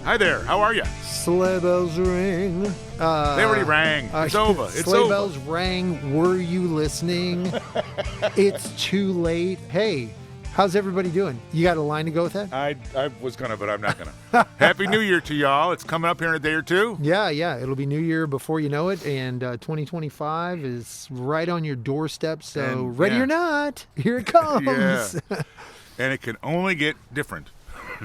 Hi there. How are you? Sleigh bells ring. They already rang. It's over. It's sleigh over. bells rang. Were you listening? It's too late. Hey, how's everybody doing? You got a line to go with that? I was gonna, but I'm not gonna. Happy New Year to y'all. It's coming up here in a day or two. Yeah. It'll be New Year before you know it, and 2025 is right on your doorstep. So And, ready yeah. or not, here it comes. Yeah. And it can only get different.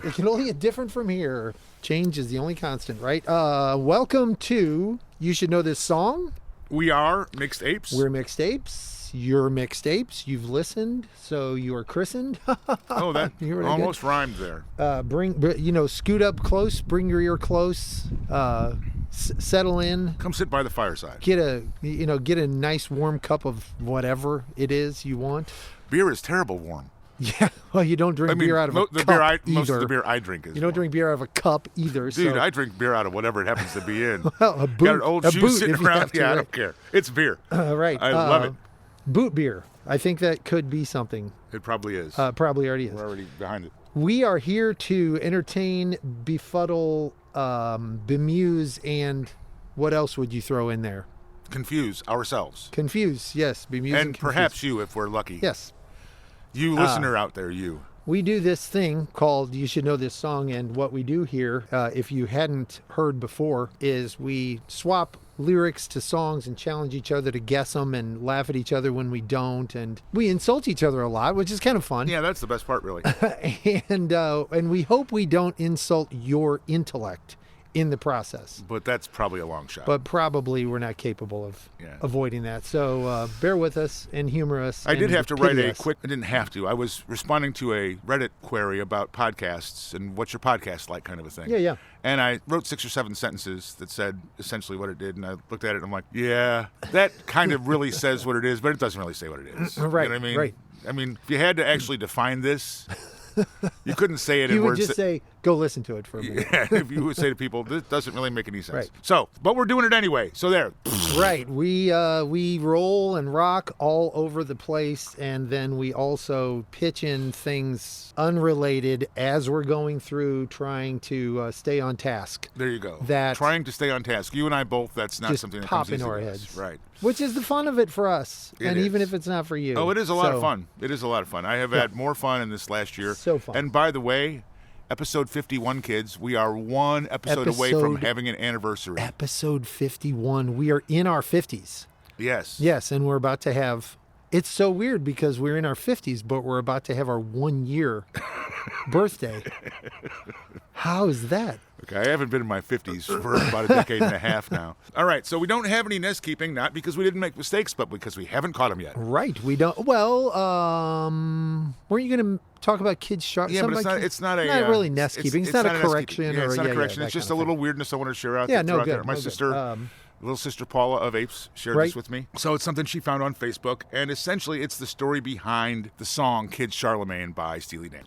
It can only get different from here. Change is the only constant, right? Welcome to You Should Know This Song. We are Mixed Apes. We're Mixed Apes. You're Mixed Apes. You've listened, so you are christened. Oh, that You're really almost rhymed there. Scoot up close. Bring your ear close. Settle in. Come sit by the fireside. Get a nice warm cup of whatever it is you want. Beer is terrible warm. Yeah, well, you don't drink beer out of a cup Most of either. the beer I drink is You don't warm. drink beer out of a cup either. Dude, so. I drink beer out of whatever it happens to be in. Well, a boot. Got an old a shoe boot sitting if you around. have to, Yeah, I right? don't care. It's beer. Right. I love it. Boot beer. I think that could be something. It probably is. Probably already is. We're already behind it. We are here to entertain, befuddle, bemuse, and what else would you throw in there? Confuse ourselves. Confuse, yes. Bemuse and confuse. Perhaps you, if we're lucky. Yes. You listener out there, you. We do this thing called You Should Know This Song, and what we do here, if you hadn't heard before, is we swap lyrics to songs and challenge each other to guess them and laugh at each other when we don't, and we insult each other a lot, which is kind of fun. Yeah, that's the best part, really. And we hope we don't insult your intellect in the process. But that's probably a long shot. But probably we're not capable of avoiding that. So bear with us and humor us. I did and have to write pity a us. quick... I didn't have to. I was responding to a Reddit query about podcasts and what's your podcast like kind of a thing. Yeah. And I wrote 6 or 7 sentences that said essentially what it did. And I looked at it and I'm like, yeah, that kind of really says what it is, but it doesn't really say what it is. Right, You know what I mean? right. I mean, if you had to actually define this, you couldn't say it in You would words just that... say, go listen to it for a minute. Yeah, if you would say to people, this doesn't really make any sense. Right. So, but we're doing it anyway. So there. Right. We roll and rock all over the place, and then we also pitch in things unrelated as we're going through trying to stay on task. There you go. That Trying to stay on task. You and I both, that's not just something that pop comes easy into our to us. heads. Right. Which is the fun of it for us. It and even is. if it's not for you. Oh, it is a lot of So, fun. It is a lot of fun. I have had more fun in this last year. So fun. And by the way, episode 51, kids, we are one episode away from having an anniversary. Episode 51. We are in our 50s. Yes. Yes, and we're about to have... It's so weird because we're in our 50s, but we're about to have our 1-year birthday. How is that? Okay, I haven't been in my 50s for about a decade and a half now. All right, so we don't have any nest keeping, not because we didn't make mistakes, but because we haven't caught them yet. Right. We don't... Well, weren't you going to talk about kids shark? Yeah, but it's not a... Not really nest keeping. It's not a nest keeping. correction. Yeah, it's not a correction. that It's just kind a of little thing. weirdness I want to share out Yeah, there. no good. My no sister... good. Little sister Paula of Apes shared Right. this with me. So it's something she found on Facebook, and essentially it's the story behind the song Kid Charlemagne by Steely Dan.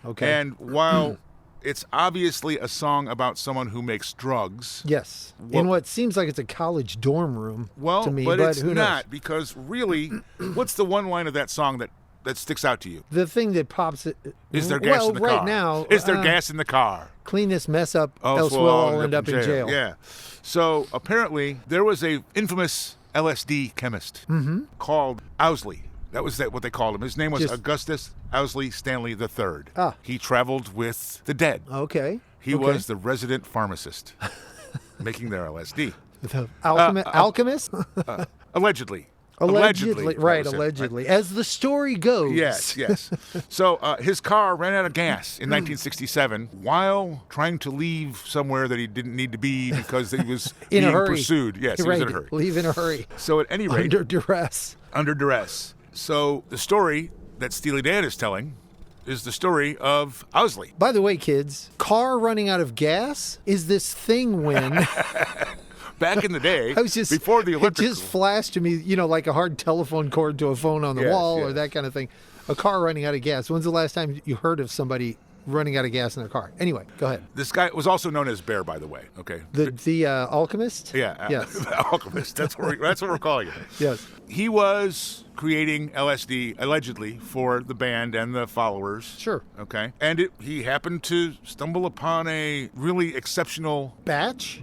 Okay. And while it's obviously a song about someone who makes drugs, Yes. In what seems like it's a college dorm room to me, but it's who not, knows? because really, what's the one line of that song that sticks out to you? The thing that pops... Is there gas in the car? right now... Is there gas in the car? Clean this mess up, Oh, else so we'll I'll all end up in jail. Yeah. So apparently there was a infamous LSD chemist called Owsley. That was what they called him. His name was Augustus Owsley Stanley III. He traveled with the dead. Okay. He was the resident pharmacist making their LSD. The alchemist? Allegedly. Right, that was it. allegedly. As the story goes. Yes. So his car ran out of gas in 1967 while trying to leave somewhere that he didn't need to be because he was In a being hurry. pursued. Yes, he was in a hurry. Leave in a hurry. So at any rate, Under duress. under duress. So the story that Steely Dan is telling is the story of Owsley. By the way, kids, car running out of gas is this thing when... Back in the day, I was just, before the electric... It just flashed to me, like a hard telephone cord to a phone on the wall or that kind of thing. A car running out of gas. When's the last time you heard of somebody running out of gas in their car. Anyway, go ahead. This guy was also known as Bear, by the way. Okay. The alchemist? Yeah. Yes. The alchemist. That's what we're calling it. Yes. He was creating LSD, allegedly, for the band and the followers. Sure. Okay. And he happened to stumble upon a really exceptional batch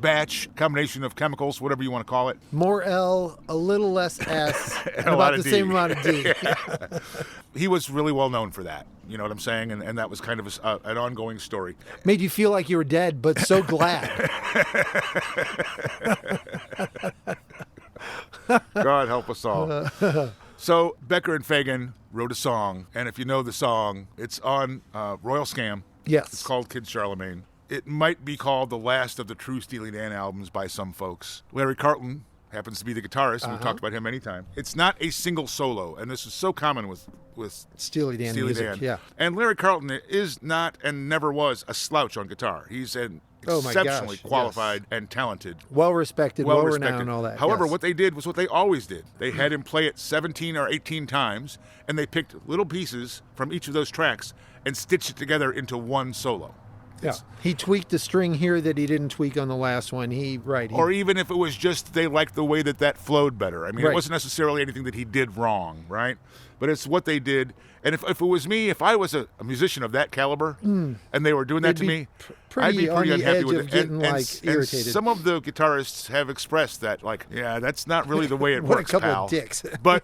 combination of chemicals, whatever you want to call it. More L, a little less S, and a about the same amount of D. Yeah. He was really well known for that. You know what I'm saying? And that was kind of an ongoing story. Made you feel like you were dead, but so glad. God help us all. So Becker and Fagan wrote a song, and if you know the song, it's on Royal Scam. Yes. It's called Kid Charlemagne. It might be called the last of the true Steely Dan albums by some folks. Larry Carlton happens to be the guitarist, and we've talked about him many times. It's not a single solo, and this is so common with Steely Dan music. Yeah. And Larry Carlton is not and never was a slouch on guitar. He's an exceptionally qualified and talented. Well-respected, well-renowned, and all that. However, what they did was what they always did. They had him play it 17 or 18 times, and they picked little pieces from each of those tracks and stitched it together into one solo. Yeah. He tweaked the string here that he didn't tweak on the last one. Or even if it was just they liked the way that flowed better. I mean, Right. It wasn't necessarily anything that he did wrong, right? But it's what they did. And if it was me, if I was a musician of that caliber and they were doing that to me, I'd be pretty unhappy with it. And irritated. Some of the guitarists have expressed that, like, yeah, that's not really the way it what works, a couple pal. of dicks. But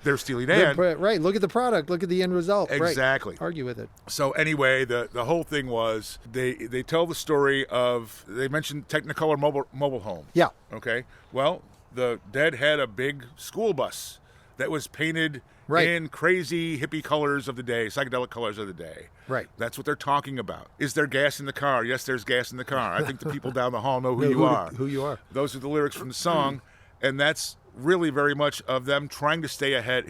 they're Steely Dan. Right. Look at the product. Look at the end result. Exactly. Right. Argue with it. So anyway, the whole thing was they tell the story of, they mentioned Technicolor mobile home. Yeah. Okay. Well, the Dead had a big school bus that was painted in crazy hippie colors of the day, psychedelic colors of the day. Right. That's what they're talking about. Is there gas in the car? Yes, there's gas in the car. I think the people down the hall know who you are. Who you are. Those are the lyrics from the song, and that's really very much of them trying to stay ahead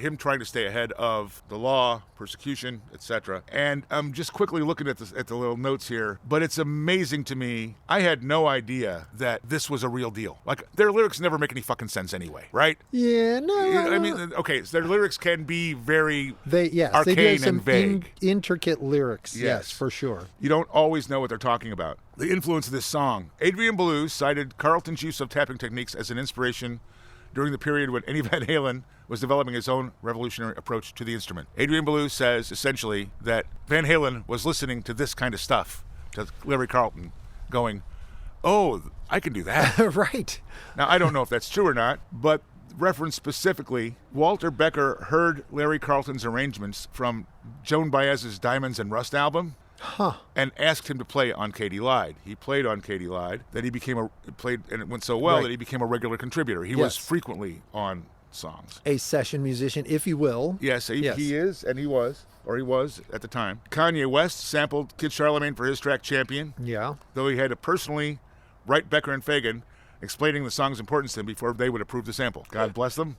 of the law, persecution, etc. And I'm just quickly looking at the little notes here, but it's amazing to me. I had no idea that this was a real deal. Like, their lyrics never make any fucking sense anyway, right? Yeah, no. I mean, okay, so their lyrics can be very arcane they do have some and vague. Intricate lyrics, yes, for sure. You don't always know what they're talking about. The influence of this song. Adrian Belew cited Carlton's use of tapping techniques as an inspiration during the period when Eddie Van Halen was developing his own revolutionary approach to the instrument. Adrian Belew says, essentially, that Van Halen was listening to this kind of stuff, to Larry Carlton, going, oh, I can do that. Right. Now, I don't know if that's true or not, but reference specifically, Walter Becker heard Larry Carlton's arrangements from Joan Baez's Diamonds and Rust album, and asked him to play on Katie Lied. He played on Katie Lied. Then he played, and it went so well that he became a regular contributor. He was frequently on songs. A session musician, if you will. Yes, he is, and he was at the time. Kanye West sampled Kid Charlemagne for his track Champion. Yeah. Though he had to personally write Becker and Fagan explaining the song's importance to them before they would approve the sample. God bless them.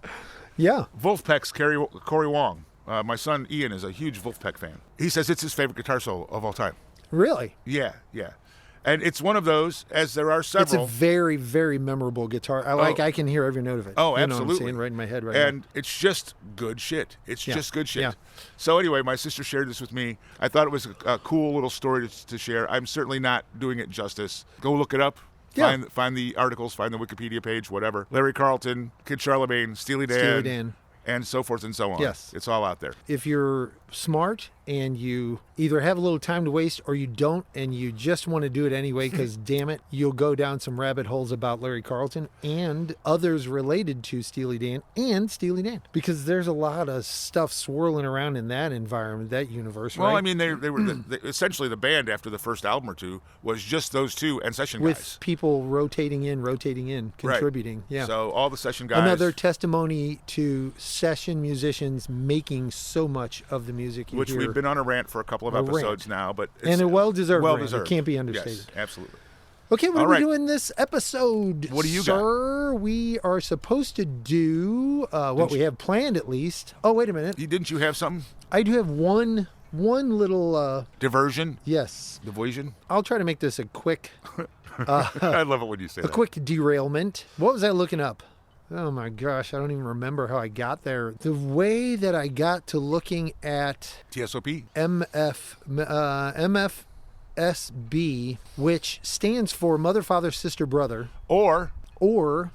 Yeah. Wolfpack's Corey Wong. My son Ian is a huge Wolfpack fan. He says it's his favorite guitar solo of all time. Really? Yeah. And it's one of those, as there are several. It's a very, very memorable guitar. I can hear every note of it. Oh, you absolutely. Know what I'm saying right in my head right now. And it's just good shit. It's just good shit. Yeah. So anyway, my sister shared this with me. I thought it was a cool little story to share. I'm certainly not doing it justice. Go look it up. Yeah. Find the articles, find the Wikipedia page, whatever. Larry Carlton, Kid Charlemagne, Steely Dan. And so forth and so on. Yes. It's all out there. If you're smart and you either have a little time to waste or you don't and you just want to do it anyway because, damn it, you'll go down some rabbit holes about Larry Carlton and others related to Steely Dan and Steely Dan. Because there's a lot of stuff swirling around in that environment, that universe, right? Well, I mean, they were essentially the band after the first album or two was just those two and session guys. With people rotating in, contributing. Right. Yeah. So all the session guys. Another testimony to session musicians making so much of the music you Which hear. We've been on a rant for a couple of episodes now, but it's and a well-deserved rant. Well-deserved. It can't be understated. Yes, absolutely. Okay, what are we doing this episode? What do you got? got? Sir, we are supposed to do what we have planned at least. Oh, wait a minute. Didn't you have something? I do have one little... diversion? Yes. Diversion? I'll try to make this a quick... I love it when you say that. A quick derailment. What was I looking up? Oh my gosh, I don't even remember how I got there. The way that I got to looking at TSOP? MFSB, which stands for Mother, Father, Sister, Brother. Or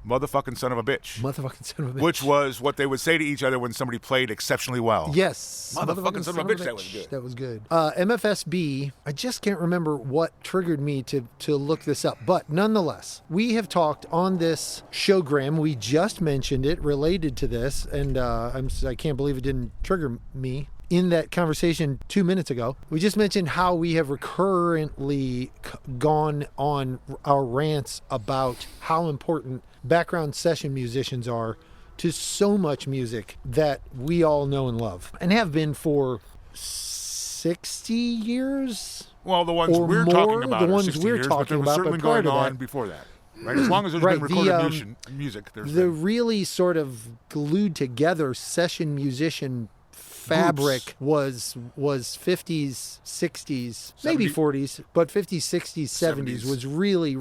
Motherfucking son of a bitch. Motherfucking son of a bitch. Which was what they would say to each other when somebody played exceptionally well. Yes. Motherfucking son of a bitch. That was good. That was good. MFSB, I just can't remember what triggered me to look this up. But nonetheless, we have talked on this showgram. We just mentioned it related to this. And I can't believe it didn't trigger me. In that conversation 2 minutes ago, we just mentioned how we have recurrently gone on our rants about how important background session musicians are to so much music that we all know and love and have been for 60 years. Well, the ones we're talking about the are ones 60 we're years, talking but there was about, certainly but prior going to on that, before that. Right? As long as there's been recorded music, there's the been really sort of glued together session musician fabric was 50s, 60s, maybe 40s, but 50s, 60s, 70s was really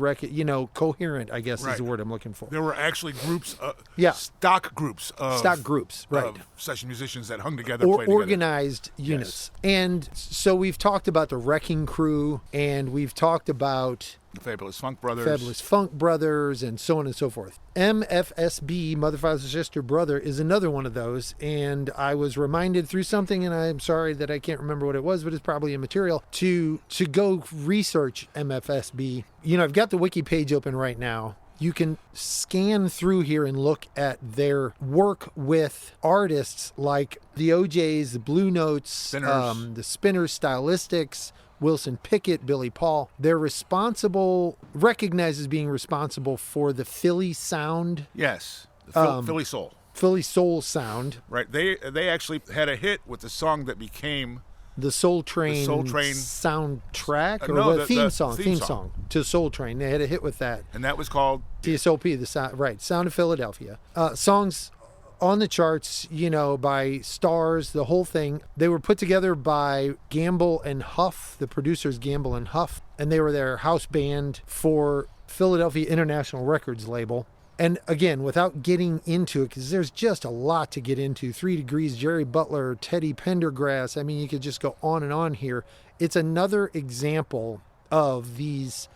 coherent, I guess is the word I'm looking for. There were actually groups, stock groups of session musicians that hung together, or played organized together. units. Yes. And so we've talked about the Wrecking Crew, and we've talked about the Fabulous Funk Brothers, and so on and so forth. MFSB, Mother, Father, Sister, Brother, is another one of those. And I was reminded through something, and I'm sorry that I can't remember what it was, but it's probably immaterial, to go research MFSB. I've got the wiki page open right now. You can scan through here and look at their work with artists like the OJs, the Blue Notes, the Spinners, Stylistics, Wilson Pickett, Billy Paul. They're recognized as being responsible for the Philly sound. Yes, Philly soul. Philly soul sound. Right. They actually had a hit with the song that became the Soul Train soundtrack, or the theme song to Soul Train. They had a hit with that, and that was called TSOP, Sound of Philadelphia. Songs on the charts, by stars, the whole thing. They were put together by Gamble and Huff, the producers Gamble and Huff, and they were their house band for Philadelphia International Records label. And again, without getting into it, because there's just a lot to get into, 3 Degrees, Jerry Butler, Teddy Pendergrass, I mean, you could just go on and on here. It's another example of these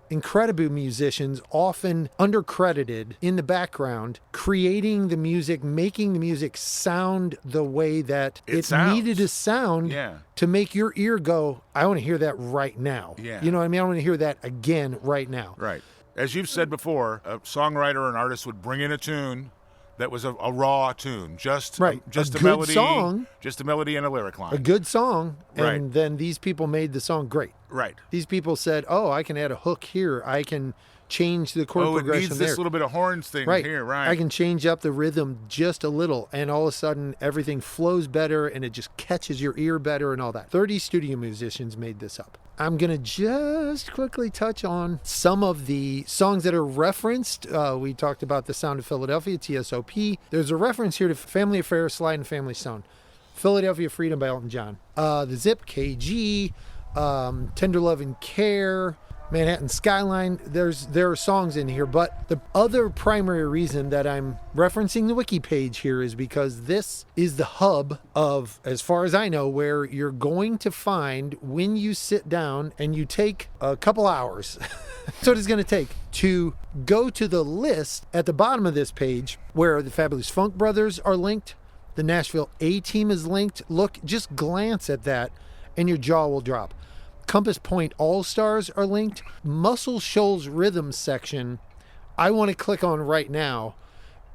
incredible musicians, often undercredited in the background, creating the music, making the music sound the way that it needed to sound to make your ear go, I want to hear that right now. Yeah. You know what I mean? I want to hear that again right now. Right. As you've said before, a songwriter or an artist would bring in a tune that was a raw tune, just a melody, song, just a melody and a lyric line. A good song, and then these people made the song great. Right. These people said, "Oh, I can add a hook here. I can change the chord progression it needs there. This little bit of horns thing here, right? I can change up the rhythm just a little, and all of a sudden everything flows better, and it just catches your ear better, and all that." 30 studio musicians made this up. I'm going to just quickly touch on some of the songs that are referenced. We talked about The Sound of Philadelphia, TSOP. There's a reference here to Family Affair, Slide and Family Stone. Philadelphia Freedom by Elton John. The Zip, KG, Tender Love and Care, Manhattan Skyline. There are songs in here, but the other primary reason that I'm referencing the wiki page here is because this is the hub of, as far as I know, where you're going to find when you sit down and you take a couple hours. That's what it's going to take to go to the list at the bottom of this page where the Fabulous Funk Brothers are linked. The Nashville A-Team is linked. Look, just glance at that and your jaw will drop. Compass Point All-Stars are linked. Muscle Shoals Rhythm section, I want to click on right now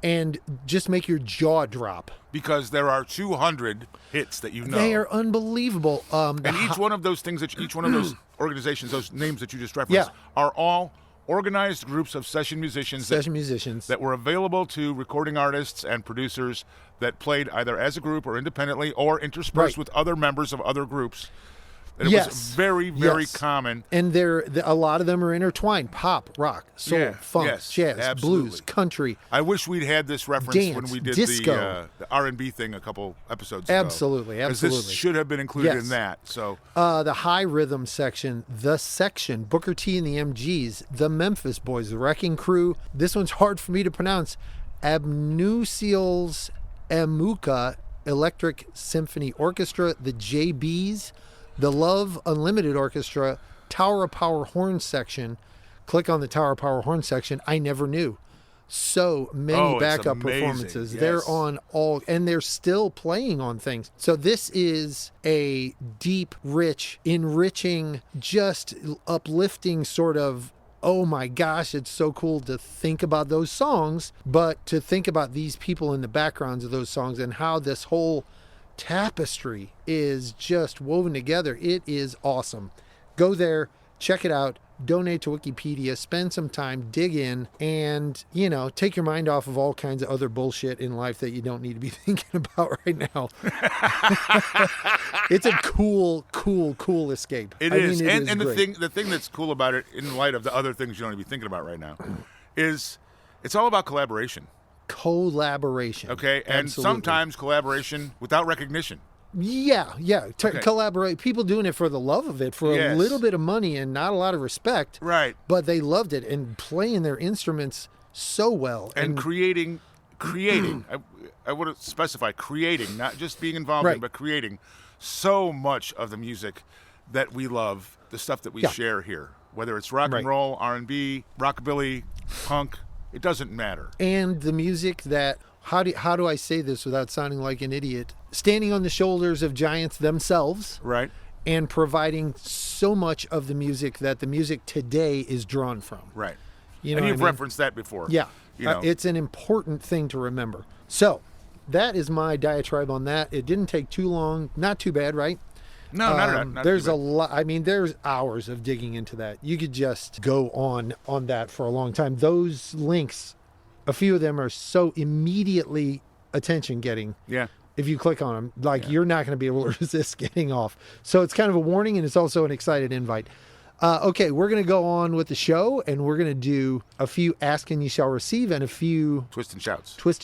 and just make your jaw drop. Because there are 200 hits that you know. They are unbelievable. And each one of those things, each one of those organizations, those names that you just referenced, are all organized groups of session musicians that were available to recording artists and producers that played either as a group or independently or interspersed with other members of other groups. And it was very, very common. And a lot of them are intertwined. Pop, rock, soul, funk, jazz, blues, country. I wish we'd had this reference when we did the R&B thing a couple episodes ago. Absolutely. Because this should have been included in that. So the high rhythm section, The Section, Booker T and the MGs, The Memphis Boys, The Wrecking Crew. This one's hard for me to pronounce. Abnusials Amuka Electric Symphony Orchestra, the JBs, the Love Unlimited Orchestra, Tower of Power Horn Section. Click on the Tower of Power Horn section. I never knew. So many backup performances. Yes. They're on all, and they're still playing on things. So this is a deep, rich, enriching, just uplifting sort of, oh my gosh, it's so cool to think about those songs, but to think about these people in the backgrounds of those songs and how this whole tapestry is just woven together. It is awesome. Go there, check it out, donate to Wikipedia, spend some time, dig in, and, you know, take your mind off of all kinds of other bullshit in life that you don't need to be thinking about right now. It's a cool escape. It is. And the thing that's cool about it, in light of the other things you don't need to be thinking about right now, is it's all about collaboration. Collaboration. Okay? And sometimes collaboration without recognition. Yeah. Okay. Collaborate. People doing it for the love of it, for a little bit of money and not a lot of respect. Right. But they loved it and playing their instruments so well. And creating. I would specify creating, not just being involved in, but creating so much of the music that we love, the stuff that we share here. Whether it's rock and roll, R&B, rockabilly, punk, it doesn't matter. And the music that, how do I say this without sounding like an idiot? Standing on the shoulders of giants themselves. Right. And providing so much of the music that the music today is drawn from. Right. You know, and you've referenced that before. Yeah. You know. It's an important thing to remember. So that is my diatribe on that. It didn't take too long. Not too bad, right? No, not there's a lot. I mean, there's hours of digging into that. You could just go on that for a long time. Those links, a few of them are so immediately attention getting. Yeah. If you click on them, you're not going to be able to resist getting off. So it's kind of a warning, and it's also an excited invite. Okay, we're going to go on with the show, and we're going to do a few Ask and Ye Shall Receive and a few TwiZt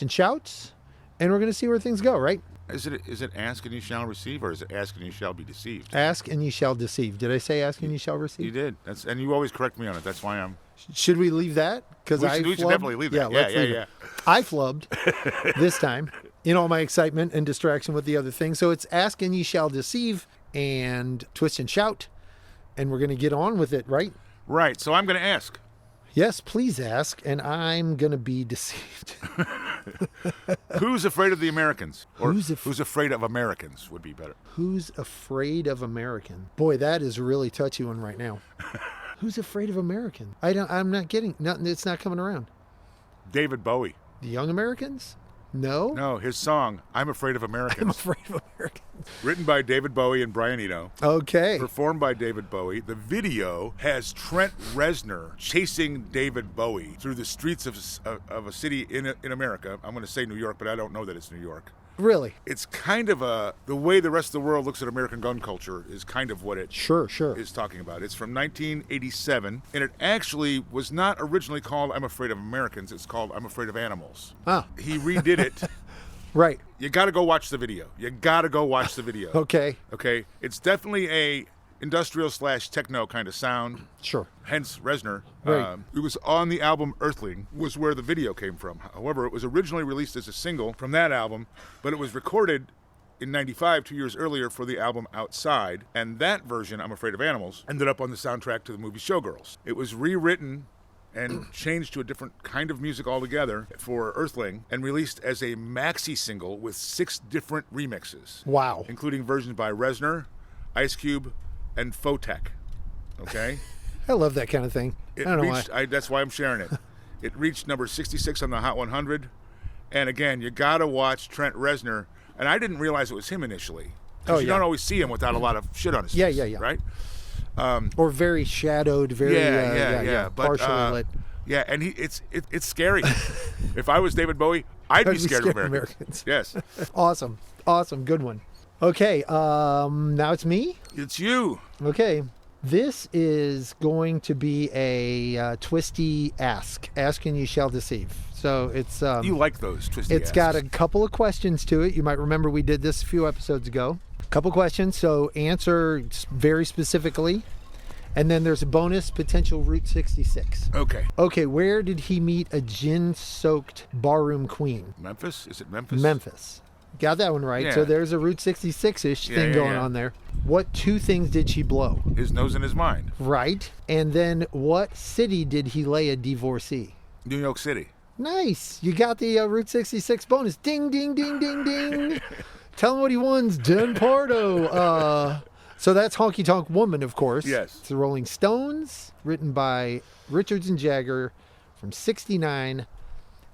and Shouts, and we're going to see where things go, right? Is it Ask and Ye Shall Receive, or is it Ask and Ye Shall Be Deceived? Ask and Ye Shall Deceive. Did I say Ask and Ye Shall Receive? You did. And you always correct me on it. That's why I'm... Should we leave that? Because we should definitely leave that. Yeah. I flubbed this time in all my excitement and distraction with the other thing. So it's Ask and Ye Shall Deceive and TwiZt and Shout, and we're going to get on with it, right? Right. So I'm going to ask. Yes, please ask, and I'm going to be deceived. Who's afraid of the Americans? Or who's afraid of Americans would be better. Who's afraid of American? Boy, that is a really touchy one right now. Who's afraid of American? I'm not getting, nothing. It's not coming around. David Bowie. The Young Americans? No, his song, I'm Afraid of Americans. I'm Afraid of Americans. Written by David Bowie and Brian Eno. Okay. Performed by David Bowie. The video has Trent Reznor chasing David Bowie through the streets of a city in America. I'm going to say New York, but I don't know that it's New York. Really? It's kind of the way the rest of the world looks at American gun culture is kind of what it sure is talking about. It's from 1987, and it actually was not originally called I'm Afraid of Americans. It's called I'm Afraid of Animals. Ah. He redid it. Right. You got to go watch the video. Okay. It's definitely a industrial/techno kind of sound. Sure. Hence Reznor. Right. It was on the album Earthling, was where the video came from. However, it was originally released as a single from that album, but it was recorded in 95, 2 years earlier, for the album Outside, and that version, I'm Afraid of Animals, ended up on the soundtrack to the movie Showgirls. It was rewritten and changed to a different kind of music altogether for Earthling, and released as a maxi single with 6 different remixes. Wow. Including versions by Reznor, Ice Cube, and Photek. Okay? I love that kind of thing. I don't know why. That's why I'm sharing it. It reached number 66 on the Hot 100. And again, you got to watch Trent Reznor. And I didn't realize it was him initially. You don't always see him without a lot of shit on his face. Yeah. Right? Or very shadowed, very partially lit. Yeah, and it's scary. If I was David Bowie, I'd be scared of Americans. Yes. Awesome. Good one. Okay, now it's me? It's you. Okay. This is going to be a twisty ask and you shall deceive. So it's... you like those twisty It's asks. got a couple of questions to it. You might remember we did this a few episodes ago. Couple questions, so answer very specifically. And then there's a bonus potential Route 66. Okay. Okay, where did he meet a gin-soaked barroom queen? Memphis? Is it Memphis? Memphis. Got that one right. Yeah. So there's a Route 66-ish thing going on there. What two things did she blow? His nose and his mind. Right. And then what city did he lay a divorcee? New York City. Nice. You got the Route 66 bonus. Ding, ding, ding, ding, ding. Tell him what he won's done, Pardo. So that's Honky Tonk Woman, of course. Yes. It's the Rolling Stones, written by Richards and Jagger from '69.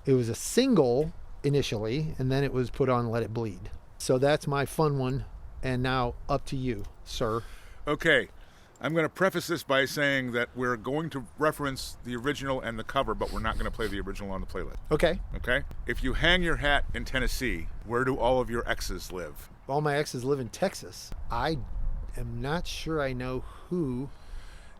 It was a single initially, and then it was put on Let It Bleed. So that's my fun one. And now up to you, sir. Okay. I'm going to preface this by saying that we're going to reference the original and the cover, but we're not going to play the original on the playlist. Okay. Okay? If you hang your hat in Tennessee, where do all of your exes live? All my exes live in Texas. I am not sure I know who.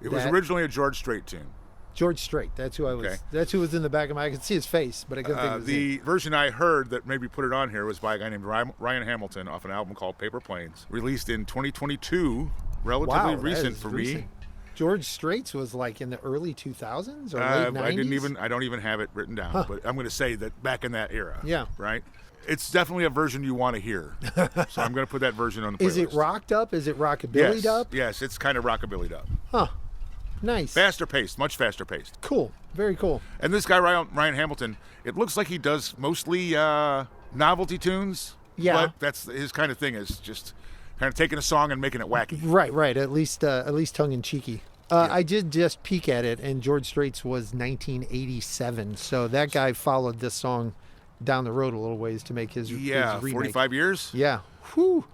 It was originally a George Strait tune. George Strait. That's who I was. Okay. That's who was in the back of my. I could see his face, but I couldn't think of his name. The version I heard that maybe put it on here was by a guy named Ryan Hamilton off an album called Paper Planes, released in 2022. Relatively recent for me. George Strait's was like in the early 2000s or late 90s? I don't even have it written down, but I'm going to say that back in that era. Yeah. Right? It's definitely a version you want to hear. So I'm going to put that version on the playlist. Is it rocked up? Is it rockabilly'd up? Yes, it's kind of rockabilly'd up. Huh. Nice. Faster paced, much faster paced. Cool. Very cool. And this guy, Ryan Hamilton, it looks like he does mostly novelty tunes. Yeah. But that's his kind of thing, is just kind of taking a song and making it wacky. Right. At least tongue in cheeky. I did just peek at it, and George Strait's was 1987. So that guy followed this song down the road a little ways to make his remake. 45 years. Yeah. Whew.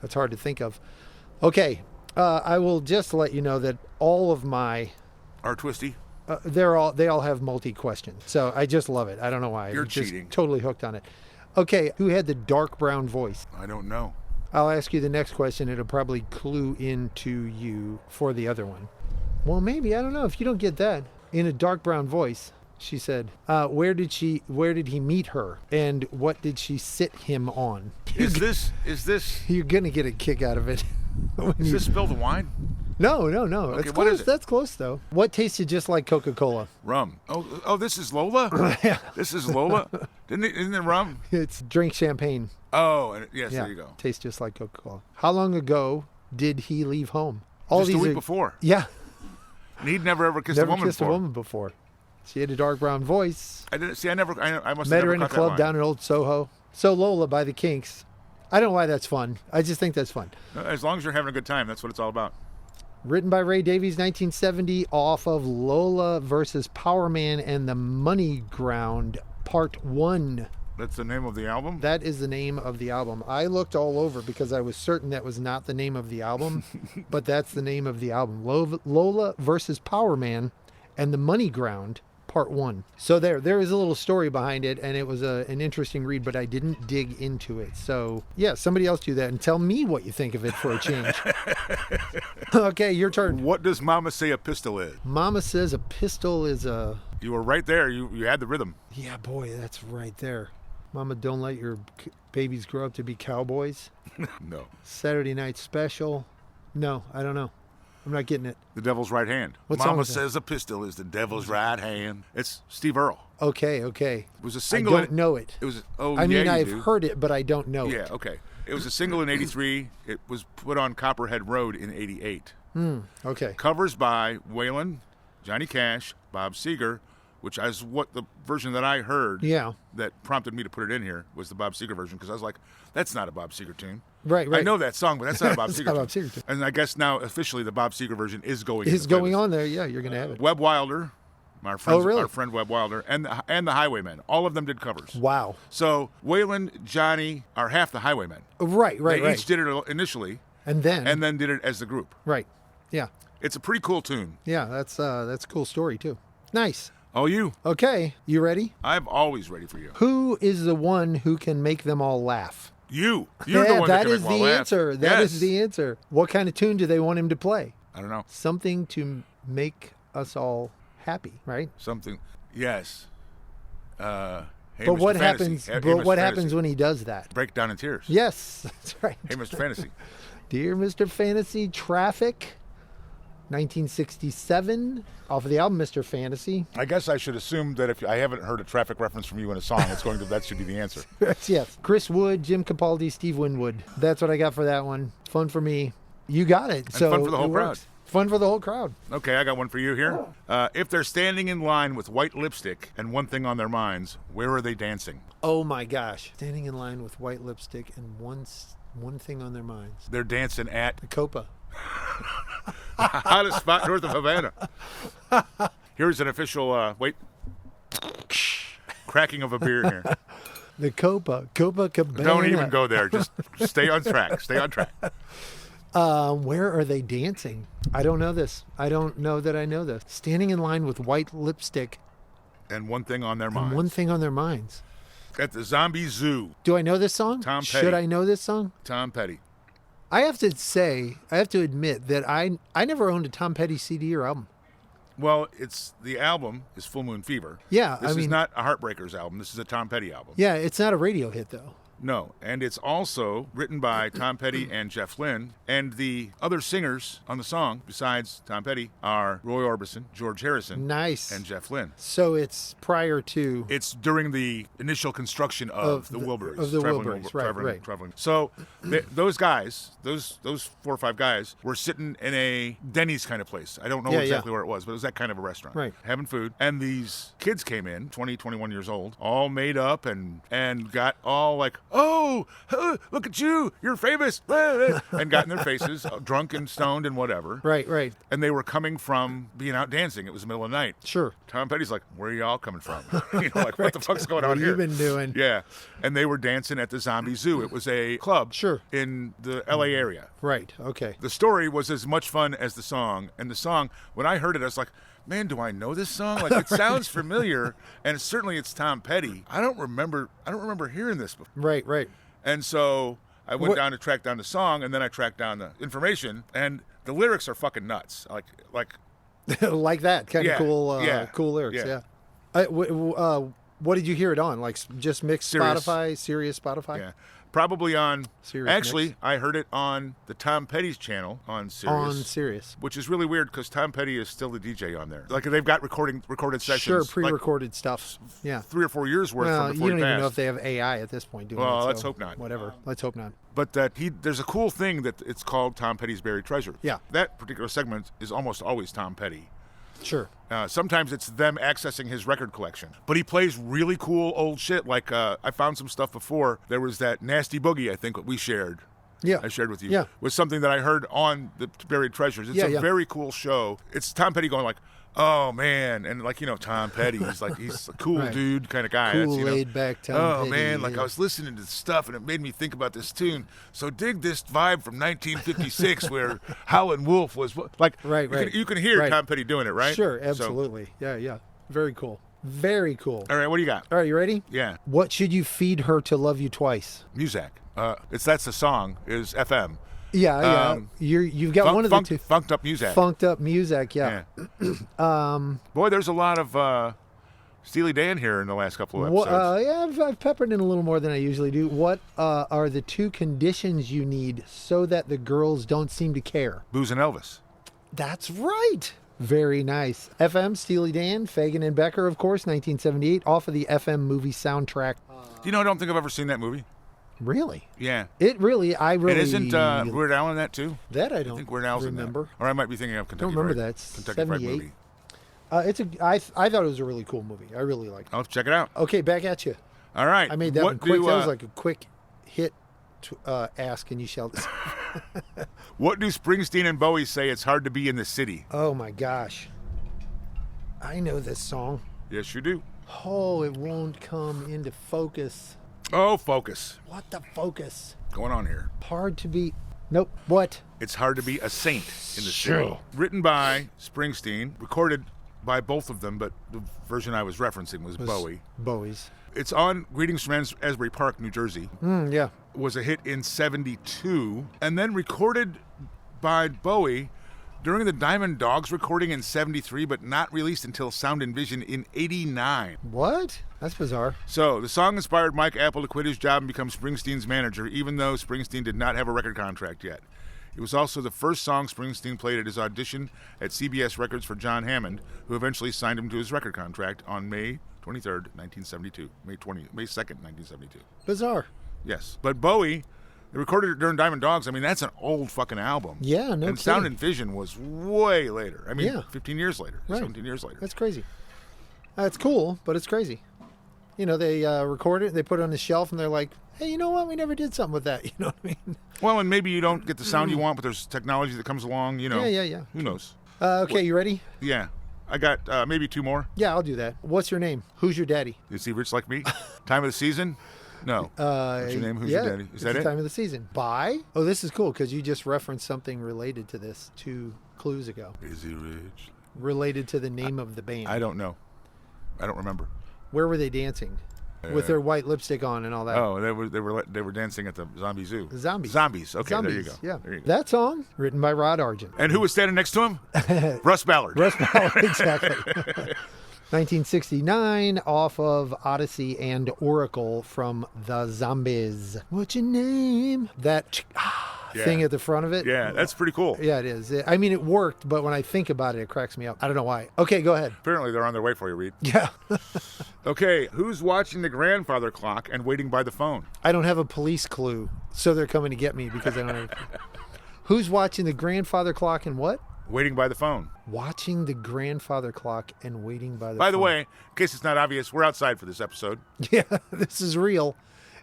That's hard to think of. Okay. I will just let you know that all of my are twisty. They all have multi questions. So I just love it. I don't know why. You're I'm just cheating. Totally hooked on it. Okay. Who had the dark brown voice? I don't know. I'll ask you the next question. It'll probably clue into you for the other one. Well, maybe. I don't know. If you don't get that. In a dark brown voice, she said, where did he meet her? And what did she sit him on? Is this? You're going to get a kick out of it. Is this Spill the Wine? No. Okay, That's what close. is it? That's close, though. What tasted just like Coca-Cola? Rum. Oh, this is Lola? Yeah. This is Lola? Isn't it rum? It's drink champagne. Oh, yes, yeah, there you go. Tastes just like Coca-Cola. How long ago did he leave home? Just a week before. Yeah. And he'd never ever kissed a woman before. She had a dark brown voice. I didn't see. I must have met her never in a caught that club line. down in Old Soho. So Lola by the Kinks. I don't know why that's fun. I just think that's fun. As long as you're having a good time, that's what it's all about. Written by Ray Davies, 1970, off of Lola versus Power Man and the Money Ground, Part 1. That's the name of the album? That is the name of the album. I looked all over because I was certain that was not the name of the album, but that's the name of the album. Lola versus Power Man and the Money Ground, Part 1. So there is a little story behind it, and it was an interesting read, but I didn't dig into it. So, yeah, somebody else do that and tell me what you think of it for a change. Okay, your turn. What does Mama say a pistol is? Mama says a pistol is a... You were right there. You had the rhythm. Yeah, boy, that's right there. Mama, don't let your babies grow up to be cowboys. No. Saturday Night Special. No, I don't know. I'm not getting it. The Devil's Right Hand. What song Mama is that? says a pistol is the Devil's Right Hand. It's Steve Earl. Okay. It was a single. I don't know it. It was. I've heard it, but I don't know it. Yeah. Okay. It was a single in '83. It was put on Copperhead Road in '88. Okay. Covers by Waylon, Johnny Cash, Bob Seger, which is what the version that I heard. Yeah. That prompted me to put it in here was the Bob Seger version, because I was like, that's not a Bob Seger tune. Right. I know that song, but that's not a Bob It's Seger not tune. Bob Seger tune. And I guess now officially the Bob Seger version is going. It's going on there. Yeah, you're gonna have it. Webb Wilder, our really? friend Webb Wilder, and the Highwaymen. All of them did covers. Wow. So Waylon, Johnny are half the Highwaymen. Right. They each did it initially, and then did it as the group. Right. Yeah. It's a pretty cool tune. Yeah, that's a cool story too. Nice. Oh, you. Okay, you ready? I'm always ready for you. Who is the one who can make them all laugh? You're the one that can is make them all the laugh. answer. That is the answer. What kind of tune do they want him to play? I don't know. Something to make us all happy, right? Something. Yes. Hey, but Mr. what Fantasy. happens? Hey, But Mr. what Fantasy. happens when he does that? Break down in tears. Yes, that's right. Hey, Mr. Fantasy. Dear Mr. Fantasy, traffic. 1967, off of the album Mr. Fantasy. I guess I should assume that if I haven't heard a traffic reference from you in a song, that should be the answer. Yes. Chris Wood, Jim Capaldi, Steve Winwood. That's what I got for that one. Fun for me. You got it. And so fun for the whole crowd. Fun for the whole crowd. Okay, I got one for you here. If they're standing in line with white lipstick and one thing on their minds, where are they dancing? Oh my gosh. Standing in line with white lipstick and one thing on their minds. They're dancing at The Copa. hottest spot north of Havana. Here's an official, cracking of a beer here. The Copa. Copacabana. Don't even go there. Just stay on track. Stay on track. Where are they dancing? I don't know this. I don't know that I know this. Standing in line with white lipstick. And one thing on their minds. And one thing on their minds. At the Zombie Zoo. Do I know this song? Tom Petty. Should I know this song? Tom Petty. I have to admit that I never owned a Tom Petty CD or album. Well, the album is Full Moon Fever. Yeah, This is not a Heartbreakers album. This is a Tom Petty album. Yeah, it's not a radio hit though. No, and it's also written by Tom Petty and Jeff Lynne, and the other singers on the song, besides Tom Petty, are Roy Orbison, George Harrison, Nice. and Jeff Lynne. So it's prior to... It's during the initial construction of the Wilburys. Of the Wilburys, right. Traveling. So those guys, those 4 or 5 guys, were sitting in a Denny's kind of place. I don't know exactly where it was, but it was that kind of a restaurant. Right. Having food. And these kids came in, 20, 21 years old, all made up and got all like, oh, look at you, you're famous, and got in their faces, drunk and stoned and whatever. Right. And they were coming from being out dancing. It was the middle of the night. Sure. Tom Petty's like, where are y'all coming from? Like, what the fuck's going on here? What have you been doing? Yeah. And they were dancing at the Zombie Zoo. It was a club Sure. in the L.A. area. Right, okay. The story was as much fun as the song. And the song, when I heard it, I was like, man, do I know this song? Like, it sounds familiar, and certainly it's Tom Petty. I don't remember hearing this before. Right. And so I went down to track down the song, and then I tracked down the information, and the lyrics are fucking nuts. Like like that kind of cool, cool lyrics. Yeah. What did you hear it on? Like just mixed Sirius. Spotify, Sirius Spotify? Yeah. Probably on Sirius actually, Mix. I heard it on the Tom Petty's channel on Sirius. On Sirius. Which is really weird because Tom Petty is still the DJ on there. Like they've got recorded sessions. Sure, pre-recorded stuff. Yeah. 3 or 4 years worth Well, from before you don't he even passed. know if they have AI at this point doing it. Well, so let's hope not. Whatever. Let's hope not. But there's a cool thing that it's called Tom Petty's Buried Treasure. Yeah. That particular segment is almost always Tom Petty. Sure. Sometimes it's them accessing his record collection. But he plays really cool old shit. Like, I found some stuff before. There was that Nasty Boogie, I think, that we shared. Yeah. I shared with you. Yeah. Was something that I heard on the Buried Treasures. It's a very cool show. It's Tom Petty going like, oh, man. And like, Tom Petty, he's a cool dude kind of guy. Cool, laid-back Tom Petty. Oh, man, like I was listening to this stuff and it made me think about this tune. So dig this vibe from 1956 where Howlin' Wolf was like, right. You can hear Tom Petty doing it, right? Sure, absolutely. So, yeah. Very cool. Very cool. All right, what do you got? All right, you ready? Yeah. What should you feed her to love you twice? Music. That's the song, is FM. Yeah. You've got one of the two. Funked Up Music. Funked Up Music, yeah. Boy, there's a lot of Steely Dan here in the last couple of episodes. I've peppered in a little more than I usually do. What are the 2 conditions you need so that the girls don't seem to care? Booze and Elvis. That's right. Very nice. FM, Steely Dan, Fagan and Becker, of course, 1978, off of the FM movie soundtrack. Do I don't think I've ever seen that movie. Really? Yeah. It really. And isn't Weird Al in that too? That I don't I think Weird Al's remember. in that. Or I might be thinking of Kentucky Don't remember Fried, that. Kentucky Fried Movie. I thought it was a really cool movie. I really liked it. I'll check it out. Okay, back at you. All right. I made that one quick. That was like a quick hit ask and you shall. What do Springsteen and Bowie say it's hard to be in the city? Oh my gosh. I know this song. Yes, you do. Oh, it won't come into focus. Oh, focus. What the focus? Going on here. Hard to be. Nope. What? It's hard to be a saint in the city. Written by Springsteen, recorded by both of them, but the version I was referencing was Bowie. Bowie's. It's on Greetings from Asbury Park, New Jersey. Yeah. It was a hit in 72, and then recorded by Bowie during the Diamond Dogs recording in 73, but not released until Sound and Vision in 89. What? That's bizarre. So, the song inspired Mike Apple to quit his job and become Springsteen's manager, even though Springsteen did not have a record contract yet. It was also the first song Springsteen played at his audition at CBS Records for John Hammond, who eventually signed him to his record contract on May 23rd, 1972. May 2nd, 1972. Bizarre. Yes. But Bowie, they recorded it during Diamond Dogs. I mean, that's an old fucking album. Yeah, no And kidding. Sound and Vision was way later. I mean, Yeah. 15 years later, Right. 17 years later. That's crazy. It's cool, but it's crazy. You know, they record it, they put it on the shelf, and they're like, hey, you know what? We never did something with that. You know what I mean? Well, and maybe you don't get the sound you want, but there's technology that comes along, you know. Yeah. Who knows? Okay, you ready? Yeah. I got maybe two more. Yeah, I'll do that. What's your name? Who's your daddy? Is he rich like me? Time of the season? No. What's your name? Who's your daddy? Is that it's it? the time of the season. By? Oh, this is cool because you just referenced something related to this 2 clues ago. Is he rich? Related to the name of the band. I don't know. I don't remember. Where were they dancing? With their white lipstick on and all that. Oh, they were dancing at the Zombie Zoo. Zombies. Zombies. Okay, Zombies. there you go. Yeah. There you go. That song, written by Rod Argent. And who was standing next to him? Russ Ballard. Russ Ballard, exactly. 1969, off of Odyssey and Oracle from the Zombies. What's your name? That thing at the front of it. Yeah, that's pretty cool. Yeah, it is. I mean, it worked, but when I think about it, it cracks me up. I don't know why. Okay, go ahead. Apparently, they're on their way for you, Reid. Yeah. Okay, who's watching the grandfather clock and waiting by the phone? I don't have a police clue, so they're coming to get me because I don't have... Who's watching the grandfather clock and what? Waiting by the phone. Watching the grandfather clock and waiting by the phone. By the way, in case it's not obvious, we're outside for this episode. Yeah, this is real.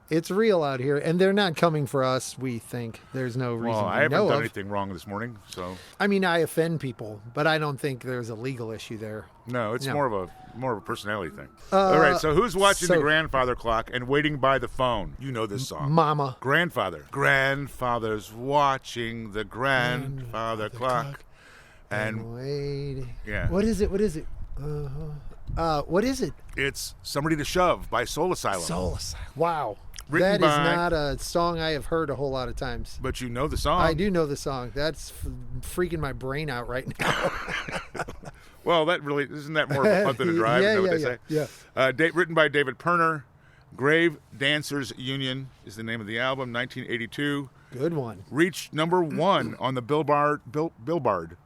It's real out here, and they're not coming for us, we think. There's no reason Well, I we haven't know done of. anything wrong this morning, so I mean, I offend people, but I don't think there's a legal issue there. no, it's No. more of a personality thing. All right, so who's watching the so- grandfather clock and waiting by the phone? You know this song. Mama. Grandfather. Grandfather's watching the grandfather clock. And Wait. Yeah. What is it? What is it? What is it? it's Somebody to Shove by Soul Asylum. Soul Asylum. Wow. Written That is by- not a song I have heard a whole lot of times. But you know the song. I do know the song. That's freaking my brain out right now. Well, that really isn't that more of a punt than a drive? Yeah, is that what yeah, they say? yeah. Written by David Perner. Grave Dancers Union is the name of the album. 1982. Good one. Reached number 1 on the Billboard. Bill Bard.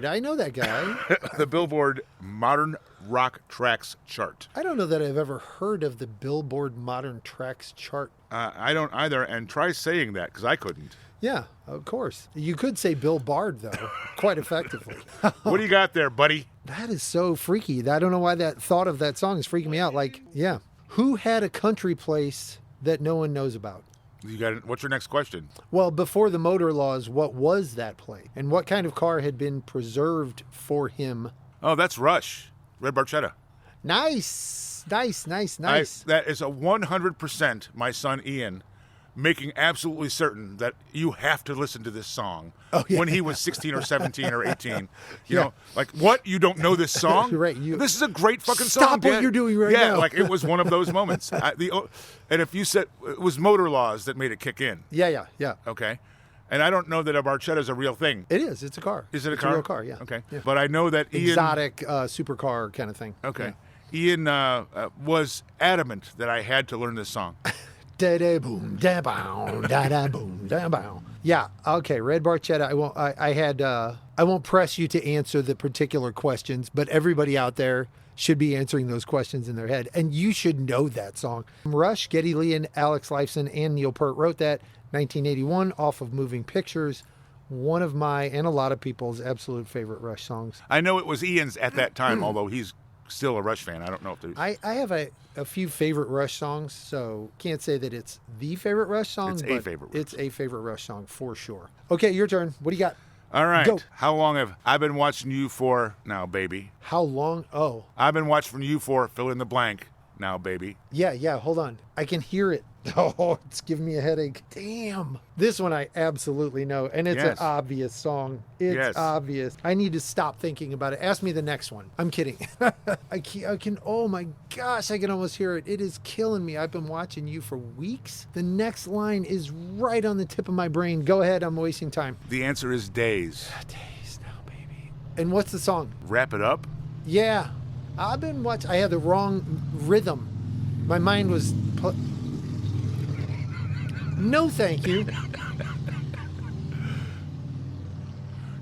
I know that guy. The Billboard Modern Rock Tracks chart. I don't know that I've ever heard of the Billboard Modern Tracks chart. I don't either, and try saying that because I couldn't. Yeah, of course. You could say Bill Bard, though, quite effectively. What do you got there, buddy? That is so freaky. I don't know why that thought of that song is freaking me out. Like, yeah. Who had a country place that no one knows about? You got it. What's your next question? Well, before the motor laws, what was that place? And what kind of car had been preserved for him? Oh, that's Rush. Red Barchetta. Nice. Nice. That is a 100% my son Ian making absolutely certain that you have to listen to this song when he was 16 or 17 or 18. You know, like, what? You don't know this song? Right. This is a great fucking song. Stop what Dad. you're doing right yeah, now. like it was one of those moments. And if you said it was motor laws that made it kick in. Yeah. Okay. And I don't know that a Barchetta is a real thing. It is. It's a car. Is it a It's car? a real car, yeah. Okay. Yeah. But I know that Ian... Exotic supercar kind of thing. Okay. Ian was adamant that I had to learn this song. Da-da boom, da bow, da-da boom, da bow. Yeah, okay, Red Barchetta. I won't press you to answer the particular questions, but everybody out there should be answering those questions in their head. And you should know that song. Rush, Geddy Lee, and Alex Lifeson and Neil Peart wrote that, 1981, off of Moving Pictures. One of my and a lot of people's absolute favorite Rush songs. I know it was Ian's at that time, although he's still a Rush fan. I don't know if there's... I have a few favorite Rush songs, so can't say that it's the favorite Rush song. It's a favorite Rush It's a favorite Rush song for sure. Okay, your turn. What do you got? All right. Go. How long have I been watching you for now, baby? How long? Oh, I've been watching you for fill in the blank now, baby. yeah. Hold on. I can hear it. Oh, it's giving me a headache. Damn. This one I absolutely know, and it's Yes. an obvious song. It's Yes. obvious. I need to stop thinking about it. Ask me the next one. I'm kidding. I can, oh my gosh, I can almost hear it. It is killing me. I've been watching you for weeks. The next line is right on the tip of my brain. Go ahead. I'm wasting time. The answer is Days. Days now, baby. And what's the song? Wrap it up. Yeah. I've been watching. I had the wrong rhythm. My mind was... No, thank you.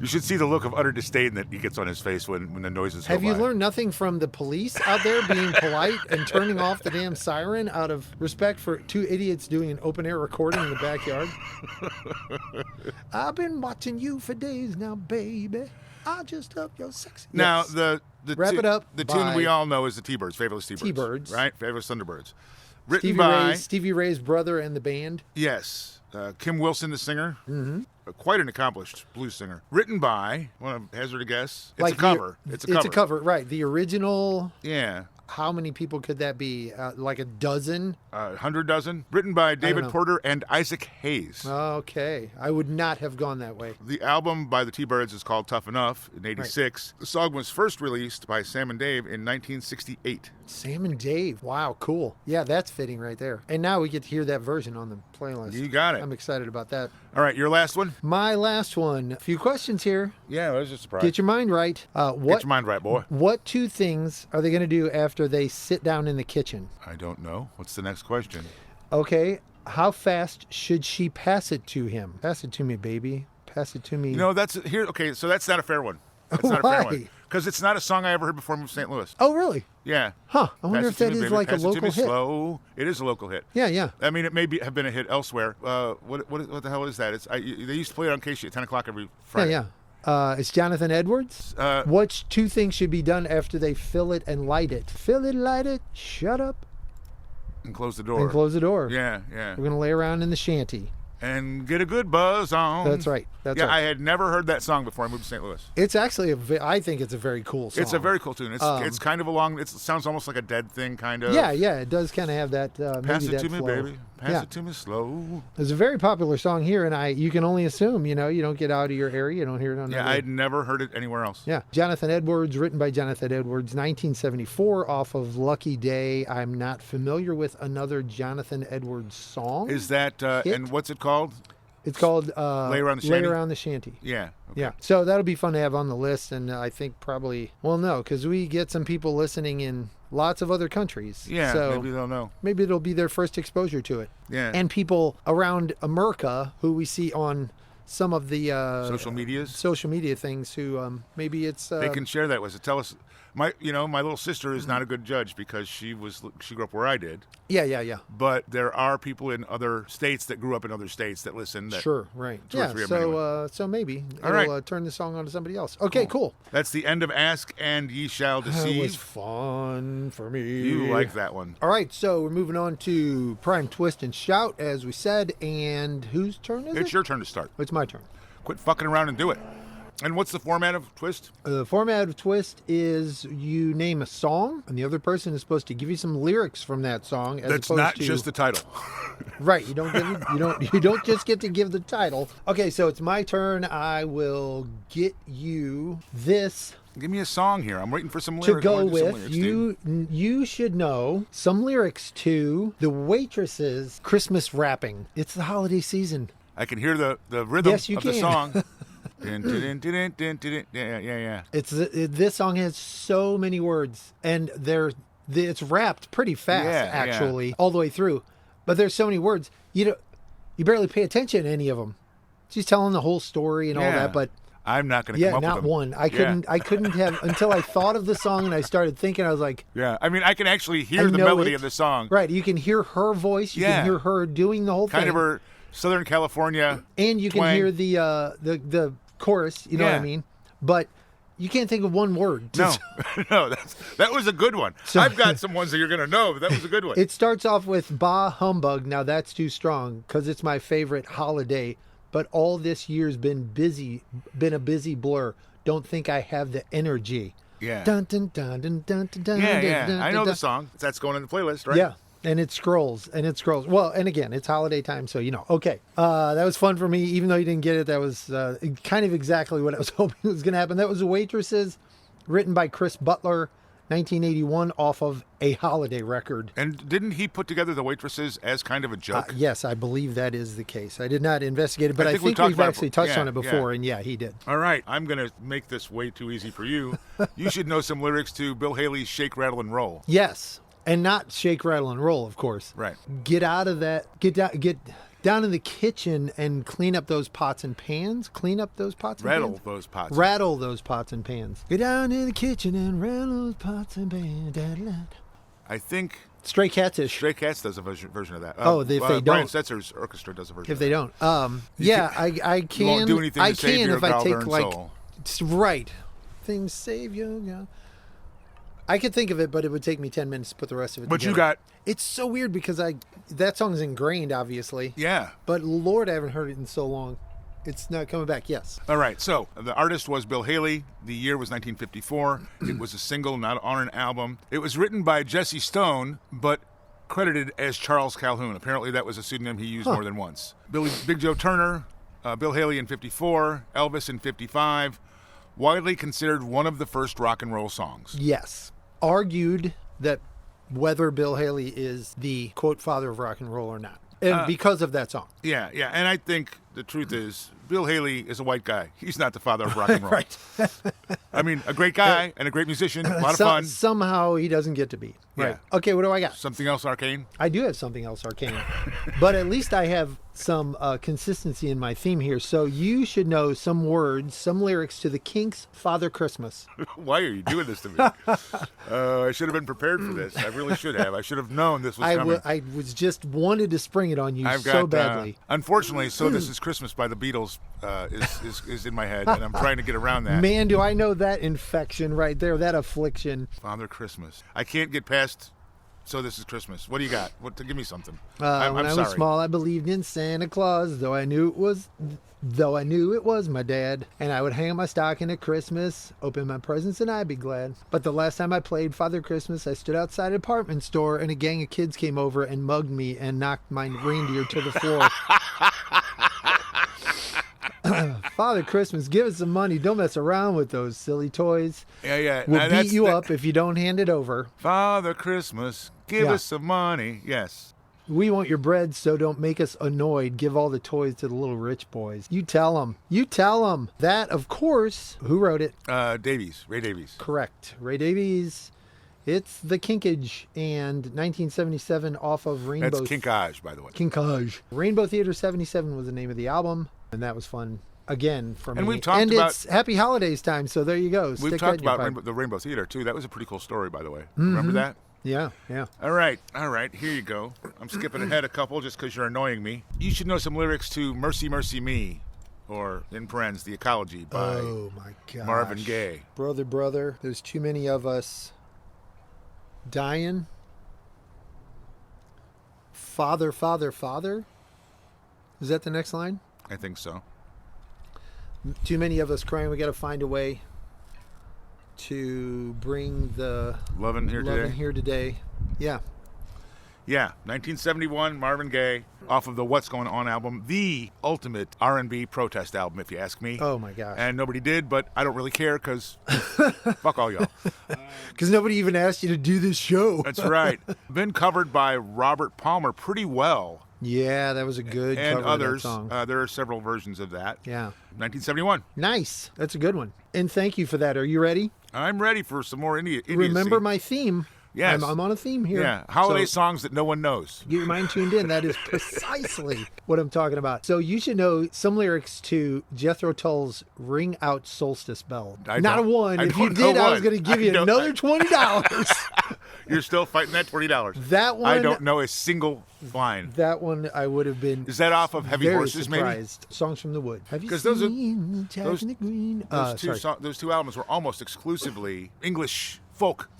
You should see the look of utter disdain that he gets on his face when the noises go Have you by. learned nothing from the police out there being polite and turning off the damn siren out of respect for two idiots doing an open air recording in the backyard? I've been watching you for days now, baby. I just love your sexy. Now, Yes. the Wrap it up The by tune we all know is the T-Birds, Favorite T-Birds. T-Birds. Right? Favorite Thunderbirds. Written by... Stevie Ray's brother and the band. Yes. Kim Wilson, the singer. Mm-hmm. Quite an accomplished blues singer. Written by, want to hazard a guess? It's a cover. It's a cover, right. The original... Yeah. How many people could that be? Like a dozen? 100 dozen. Written by David Porter and Isaac Hayes. Okay. I would not have gone that way. The album by the T-Birds is called Tough Enough in 86. Right. The song was first released by Sam and Dave in 1968. Sam and Dave. Wow, cool. Yeah, that's fitting right there. And now we get to hear that version on the playlist. You got it. I'm excited about that. All right, your last one? My last one. A few questions here. Yeah, that was a surprise. Get your mind right. Get your mind right, boy. What two things are they going to do after they sit down in the kitchen? I don't know. What's the next question? Okay. How fast should she pass it to him? Pass it to me, baby. Pass it to me. No, that's here. Okay, so that's not a fair one. That's not a fair one. Because it's not a song I ever heard before moved to St. Louis. Oh, really? Yeah. Huh. I wonder if that is like a local hit. Slow. It is a local hit. Yeah, yeah. I mean, it may have been a hit elsewhere. What the hell is that? They used to play it on KC at 10 o'clock every Friday. Yeah, yeah. It's Jonathan Edwards. What two things should be done after they fill it and light it? Fill it, light it, shut up. And close the door. And close the door. Yeah, yeah. We're going to lay around in the shanty. And get a good buzz on. That's right. That's right. I had never heard that song before I moved to St. Louis. It's actually I think it's a very cool song. It's a very cool tune. It's kind of it sounds almost like a Dead thing, kind of. Yeah, yeah. It does kind of have that. Pass maybe it to that me, flow. baby. Pass it to me slow. It's a very popular song here, and you can only assume, you don't get out of your area, you don't hear it on. Yeah, I'd never heard it anywhere else. Yeah, Jonathan Edwards, written by Jonathan Edwards, 1974, off of Lucky Day. I'm not familiar with another Jonathan Edwards song. Is that and what's it called? It's called Lay Around the Shanty. Yeah. Okay. Yeah. So that'll be fun to have on the list, and I think probably because we get some people listening in lots of other countries. Yeah, so maybe they'll know. Maybe it'll be their first exposure to it. Yeah. And people around America who we see on some of the social media things who maybe it's they can share that with us. Tell us. My little sister is not a good judge because she grew up where I did. Yeah. But there are people in other states that grew up in other states that listen. Sure, right. Two or three of them anyway. So maybe all it'll turn the song on to somebody else. Okay, cool. That's the end of Ask and Ye Shall Deceive. It was fun for me. You like that one. All right, so we're moving on to Prime TwiZt and Shout, as we said. And whose turn is it? It's your turn to start. It's my turn. Quit fucking around and do it. And what's the format of TwiZt? The format of TwiZt is you name a song, and the other person is supposed to give you some lyrics from that song. That's not just the title. Right. You don't just get to give the title. Okay, so it's my turn. I will get you this. Give me a song here. I'm waiting for some lyrics. To go with, you should know some lyrics to the Waitresses Christmas rapping. It's the holiday season. I can hear the rhythm of the song. Yeah. This song has so many words, and it's rapped pretty fast, actually, all the way through. But there's so many words, you barely pay attention to any of them. She's telling the whole story and all that, but I'm not going to come up with them. Yeah, not one. I couldn't have until I thought of the song and I started thinking. I was like, yeah. I mean, I can actually hear the melody of the song. Right. You can hear her voice. You can hear her doing the whole thing. Kind of her Southern California. And you can hear the chorus, you know what I mean? But you can't think of one word. No, that was a good one. So, I've got some ones that you're going to know, but that was a good one. It starts off with Bah Humbug. Now that's too strong because it's my favorite holiday, but all this year's been a busy blur. Don't think I have the energy. Yeah. Dun, dun, dun, dun, dun, dun, yeah. Dun, I know the song. That's going in the playlist, right? Yeah. And it scrolls. Well, and again, it's holiday time, so Okay. That was fun for me, even though you didn't get it. That was kind of exactly what I was hoping was going to happen. That was Waitresses, written by Chris Butler, 1981, off of A Holiday Record. And didn't he put together the Waitresses as kind of a joke? Yes, I believe that is the case. I did not investigate it, but I think we've actually touched on it before, and he did. All right. I'm going to make this way too easy for you. You should know some lyrics to Bill Haley's Shake, Rattle, and Roll. Yes. And not Shake, Rattle, and Roll, of course. Right. Get out of that. down in the kitchen and clean up those pots and pans. Clean up those pots and pans. Rattle those pots. Rattle those pots and pans. Get down in the kitchen and rattle those pots and pans. I think Stray Cats-ish. Stray Cats does a version of that. If they Brian don't. Setzer's orchestra does a version. If they don't. I can. You won't do anything to save your God-learned soul. Right. Things save you. Yeah. I could think of it, but it would take me 10 minutes to put the rest of it But together. you got... It's so weird because that song's ingrained, obviously. Yeah. But Lord, I haven't heard it in so long. It's not coming back, yes. All right, so the artist was Bill Hailey. The year was 1954. It was a single, not on an album. It was written by Jesse Stone, but credited as Charles Calhoun. Apparently that was a pseudonym he used more than once. Big Joe Turner, Bill Hailey in 54, Elvis in 55. Widely considered one of the first rock and roll songs. Yes. Argued that whether Bill Hailey is the, quote, father of rock and roll or not. And because of that song. Yeah. And I think the truth is, Bill Hailey is a white guy. He's not the father of rock and roll. Right. I mean, a great guy and a great musician, a lot of fun. Somehow he doesn't get to be. Right. Yeah. Okay, what do I got? Something else arcane? I do have something else arcane. But at least I have some consistency in my theme here. So you should know some words, some lyrics to the Kinks' Father Christmas. Why are you doing this to me? I should have been prepared for this. I really should have. I should have known this was coming. I was just wanted to spring it on you so badly. Unfortunately, So This Is Christmas by the Beatles is in my head, and I'm trying to get around that. Man, do I know that infection right there, that affliction. Father Christmas. I can't get past So This Is Christmas. What do you got? Give me something. When I'm I sorry. was small, I believed in Santa Claus, though I knew it was my dad. And I would hang my stocking at Christmas, open my presents, and I'd be glad. But the last time I played Father Christmas, I stood outside a department store, and a gang of kids came over and mugged me and knocked my reindeer to the floor. Father Christmas, give us some money. Don't mess around with those silly toys. Yeah. We'll beat you up if you don't hand it over. Father Christmas, give us some money. Yes. We want your bread, so don't make us annoyed. Give all the toys to the little rich boys. You tell them. You tell them. That, of course, who wrote it? Ray Davies. Correct. Ray Davies. It's The Kinkage, and 1977 off of Rainbow... That's Kinkage, by the way. Kinkage. Rainbow Theater 77 was the name of the album, and that was fun. Again, for me. And we've talked about... it's Happy Holidays time, so there you go. We've talked about the Rainbow Theater, too. That was a pretty cool story, by the way. Remember that? Yeah. All right. Here you go. I'm skipping ahead a couple just because you're annoying me. You should know some lyrics to Mercy, Mercy Me, or, in parens, The Ecology by my gosh. Marvin Gaye. Brother, there's too many of us dying. Father. Is that the next line? I think so. Too many of us crying. We got to find a way to bring the Lovin' Here Today. Yeah. 1971, Marvin Gaye, off of the What's Going On album, the ultimate R&B protest album, if you ask me. Oh, my gosh. And nobody did, but I don't really care because fuck all y'all. Because nobody even asked you to do this show. That's right. Been covered by Robert Palmer pretty well. Yeah, that was a good and cover others. Of that song. There are several versions of that. Yeah. 1971. Nice. That's a good one. And thank you for that. Are you ready? I'm ready for some more idiocy. Remember my theme. Yes. I'm on a theme here. Yeah. Holiday songs that no one knows. Get your mind tuned in. That is precisely what I'm talking about. So you should know some lyrics to Jethro Tull's Ring Out Solstice Bell. Not a one. If you did, I was going to give you another $20. You're still fighting that $20. That one. I don't know a single line. That one I would have been. Is that off of Heavy Horses, surprised. Maybe? Songs from the Wood. Have you seen the Green? Those two albums were almost exclusively English folk.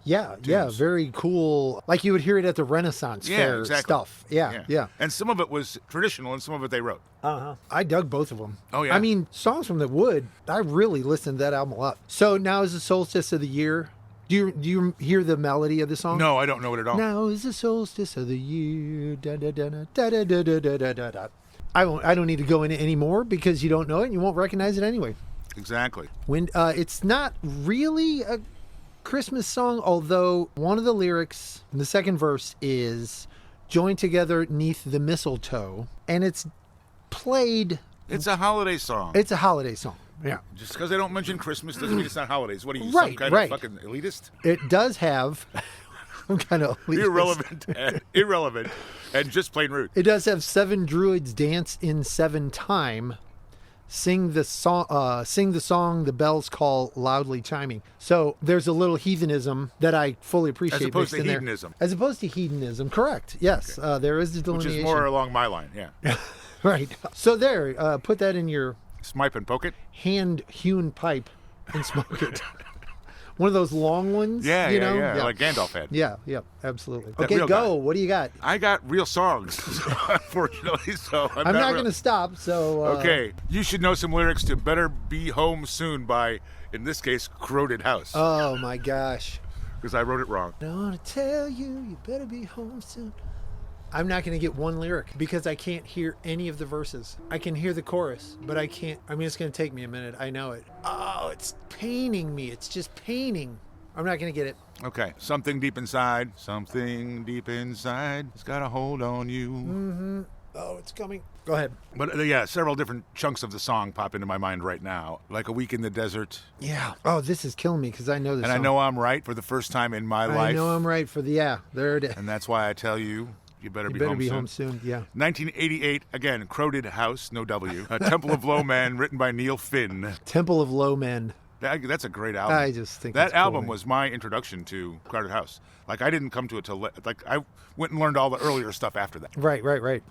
Yeah, very cool. Like you would hear it at the Renaissance fair stuff. Yeah. And some of it was traditional and some of it they wrote. I dug both of them. Oh, yeah. I mean, Songs from the Wood, I really listened to that album a lot. So now is the solstice of the year. Do you hear the melody of the song? No, I don't know it at all. Now is the solstice of the year. Da, da, da, da, da, da, da, da, da, da, da. I don't need to go into it anymore because you don't know it and you won't recognize it anyway. Exactly. When it's not really a Christmas song, although one of the lyrics in the second verse is joined together neath the mistletoe, and it's played. It's a holiday song. It's a holiday song. Yeah. Just because they don't mention Christmas doesn't mean it's not holidays. What are you, some kind of fucking elitist? It does have I'm kind of irrelevant, and just plain rude. It does have 7 druids dance in 7 time. Sing the song, the bells call loudly chiming. So there's a little heathenism that I fully appreciate. As opposed to hedonism. As opposed to hedonism, correct. Yes, okay. There is the delineation. Which is more along my line, yeah. Right. So there, put that in your... Smipe and poke it? Hand-hewn pipe and smoke it. One of those long ones? Yeah, like Gandalf had. Yeah, absolutely. Okay, go. What do you got? I got real songs, unfortunately, so I'm not going to stop, so... Okay, you should know some lyrics to Better Be Home Soon by, in this case, Corroded House. Oh, my gosh. Because I wrote it wrong. I want to tell you better be home soon. I'm not going to get one lyric because I can't hear any of the verses. I can hear the chorus, but I can't. I mean, it's going to take me a minute. I know it. Oh, it's paining me. It's just paining. I'm not going to get it. Okay. Something deep inside has got a hold on you. Mm-hmm. Oh, it's coming. Go ahead. But yeah, several different chunks of the song pop into my mind right now. Like A Week in the Desert. Yeah. Oh, this is killing me because I know this song. I know I'm right for the first time in my life. I know I'm right for there it is. And that's why I tell you, you better be home soon. Yeah. 1988, again, Corroded House, no W. Temple of Low Men, written by Neil Finn. Temple of Low Men. That's a great album. I just think that album was my introduction to Corroded House. Like, I didn't come to it till, like, I went and learned all the earlier stuff after that. Right.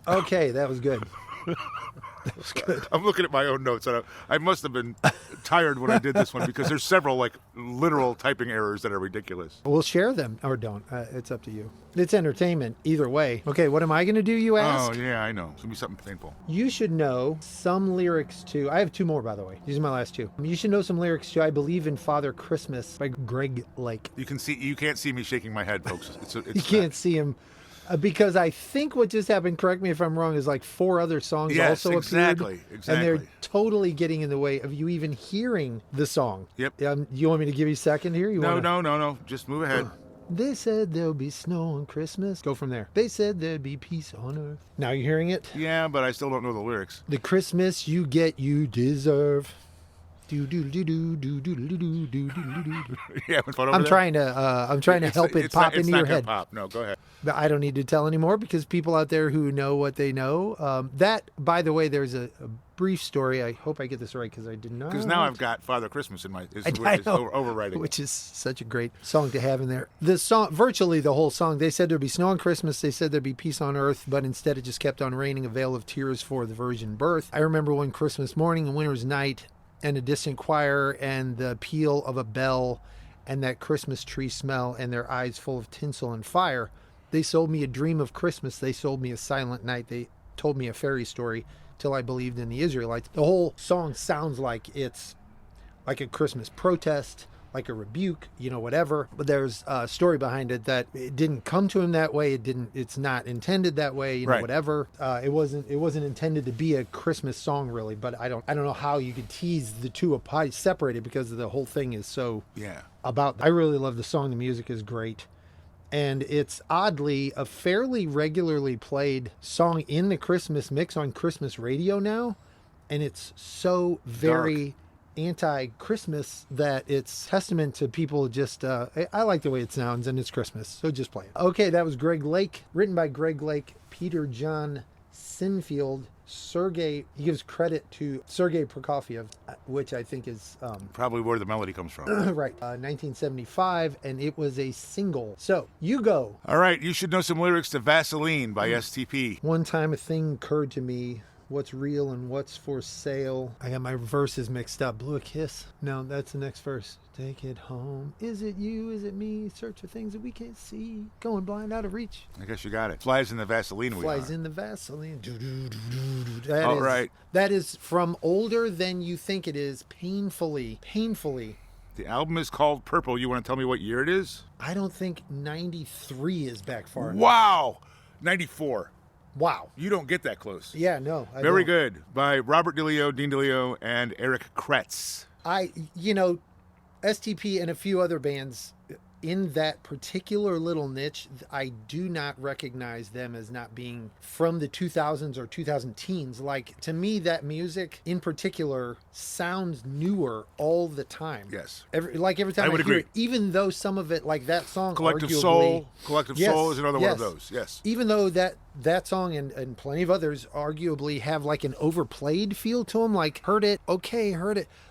Okay, that was good. That was good. I'm looking at my own notes. And I must have been tired when I did this one because there's several, like, literal typing errors that are ridiculous. We'll share them or don't. It's up to you. It's entertainment either way. Okay, what am I going to do, you ask? Oh, yeah, I know. It's going to be something painful. You should know some lyrics to... I have 2 more, by the way. These are my last 2. You should know some lyrics to I Believe in Father Christmas by Greg Lake. You can't see me shaking my head, folks. You can't see him. Because I think what just happened, correct me if I'm wrong, is like 4 other songs also appeared. Exactly. And they're totally getting in the way of you even hearing the song. Yep. You want me to give you a second here? No. Just move ahead. They said there'll be snow on Christmas. Go from there. They said there'd be peace on earth. Now you're hearing it? Yeah, but I still don't know the lyrics. The Christmas you get, you deserve. Yeah, I'm trying to help it pop into your head. Pop. No, go ahead. But I don't need to tell anymore because people out there who know what they know. That, by the way, there's a brief story. I hope I get this right because I did not. Because now I've got Father Christmas in my overwriting, which is such a great song to have in there. The song, virtually the whole song. They said there'd be snow on Christmas. They said there'd be peace on earth, but instead it just kept on raining a veil of tears for the virgin birth. I remember one Christmas morning and winter's night, and a distant choir and the peal of a bell and that Christmas tree smell and their eyes full of tinsel and fire. They sold me a dream of Christmas. They sold me a silent night. They told me a fairy story till I believed in the Israelites. The whole song sounds like it's like a Christmas protest, like a rebuke, whatever. But there's a story behind it that it didn't come to him that way. It's not intended that way, right. Whatever. It wasn't intended to be a Christmas song really, but I don't know how you could tease the two apart, separated because the whole thing is so about. I really love the song. The music is great. And it's oddly a fairly regularly played song in the Christmas mix on Christmas radio now. And it's so very anti-Christmas that it's testament to people just, I like the way it sounds and it's Christmas. So just play it. Okay, that was Greg Lake, written by Greg Lake, Peter John Sinfield, he gives credit to Sergei Prokofiev, which I think is... probably where the melody comes from. Right. 1975, and it was a single. So, you go. All right, you should know some lyrics to Vaseline by STP. One time a thing occurred to me. What's real and what's for sale. I got my verses mixed up. Blew a kiss. No, that's the next verse. Take it home. Is it you? Is it me? Search for things that we can't see. Going blind out of reach. I guess you got it. Flies in the Vaseline. Flies in the Vaseline. All right. That is from Older Than You Think It Is. Painfully. The album is called Purple. You want to tell me what year it is? I don't think 93 is back far enough. Wow. 94. Wow. You don't get that close. Yeah, no. Very good. By Robert DeLeo, Dean DeLeo, and Eric Kretz. STP and a few other bands in that particular little niche, I do not recognize them as not being from the 2000s or 2000 teens. Like, to me, that music in particular sounds newer all the time. Yes. Every time I hear it, even though some of it, like that song, Collective arguably, Soul is another one of those. Yes. Even though that song and plenty of others arguably have like an overplayed feel to them, like heard it.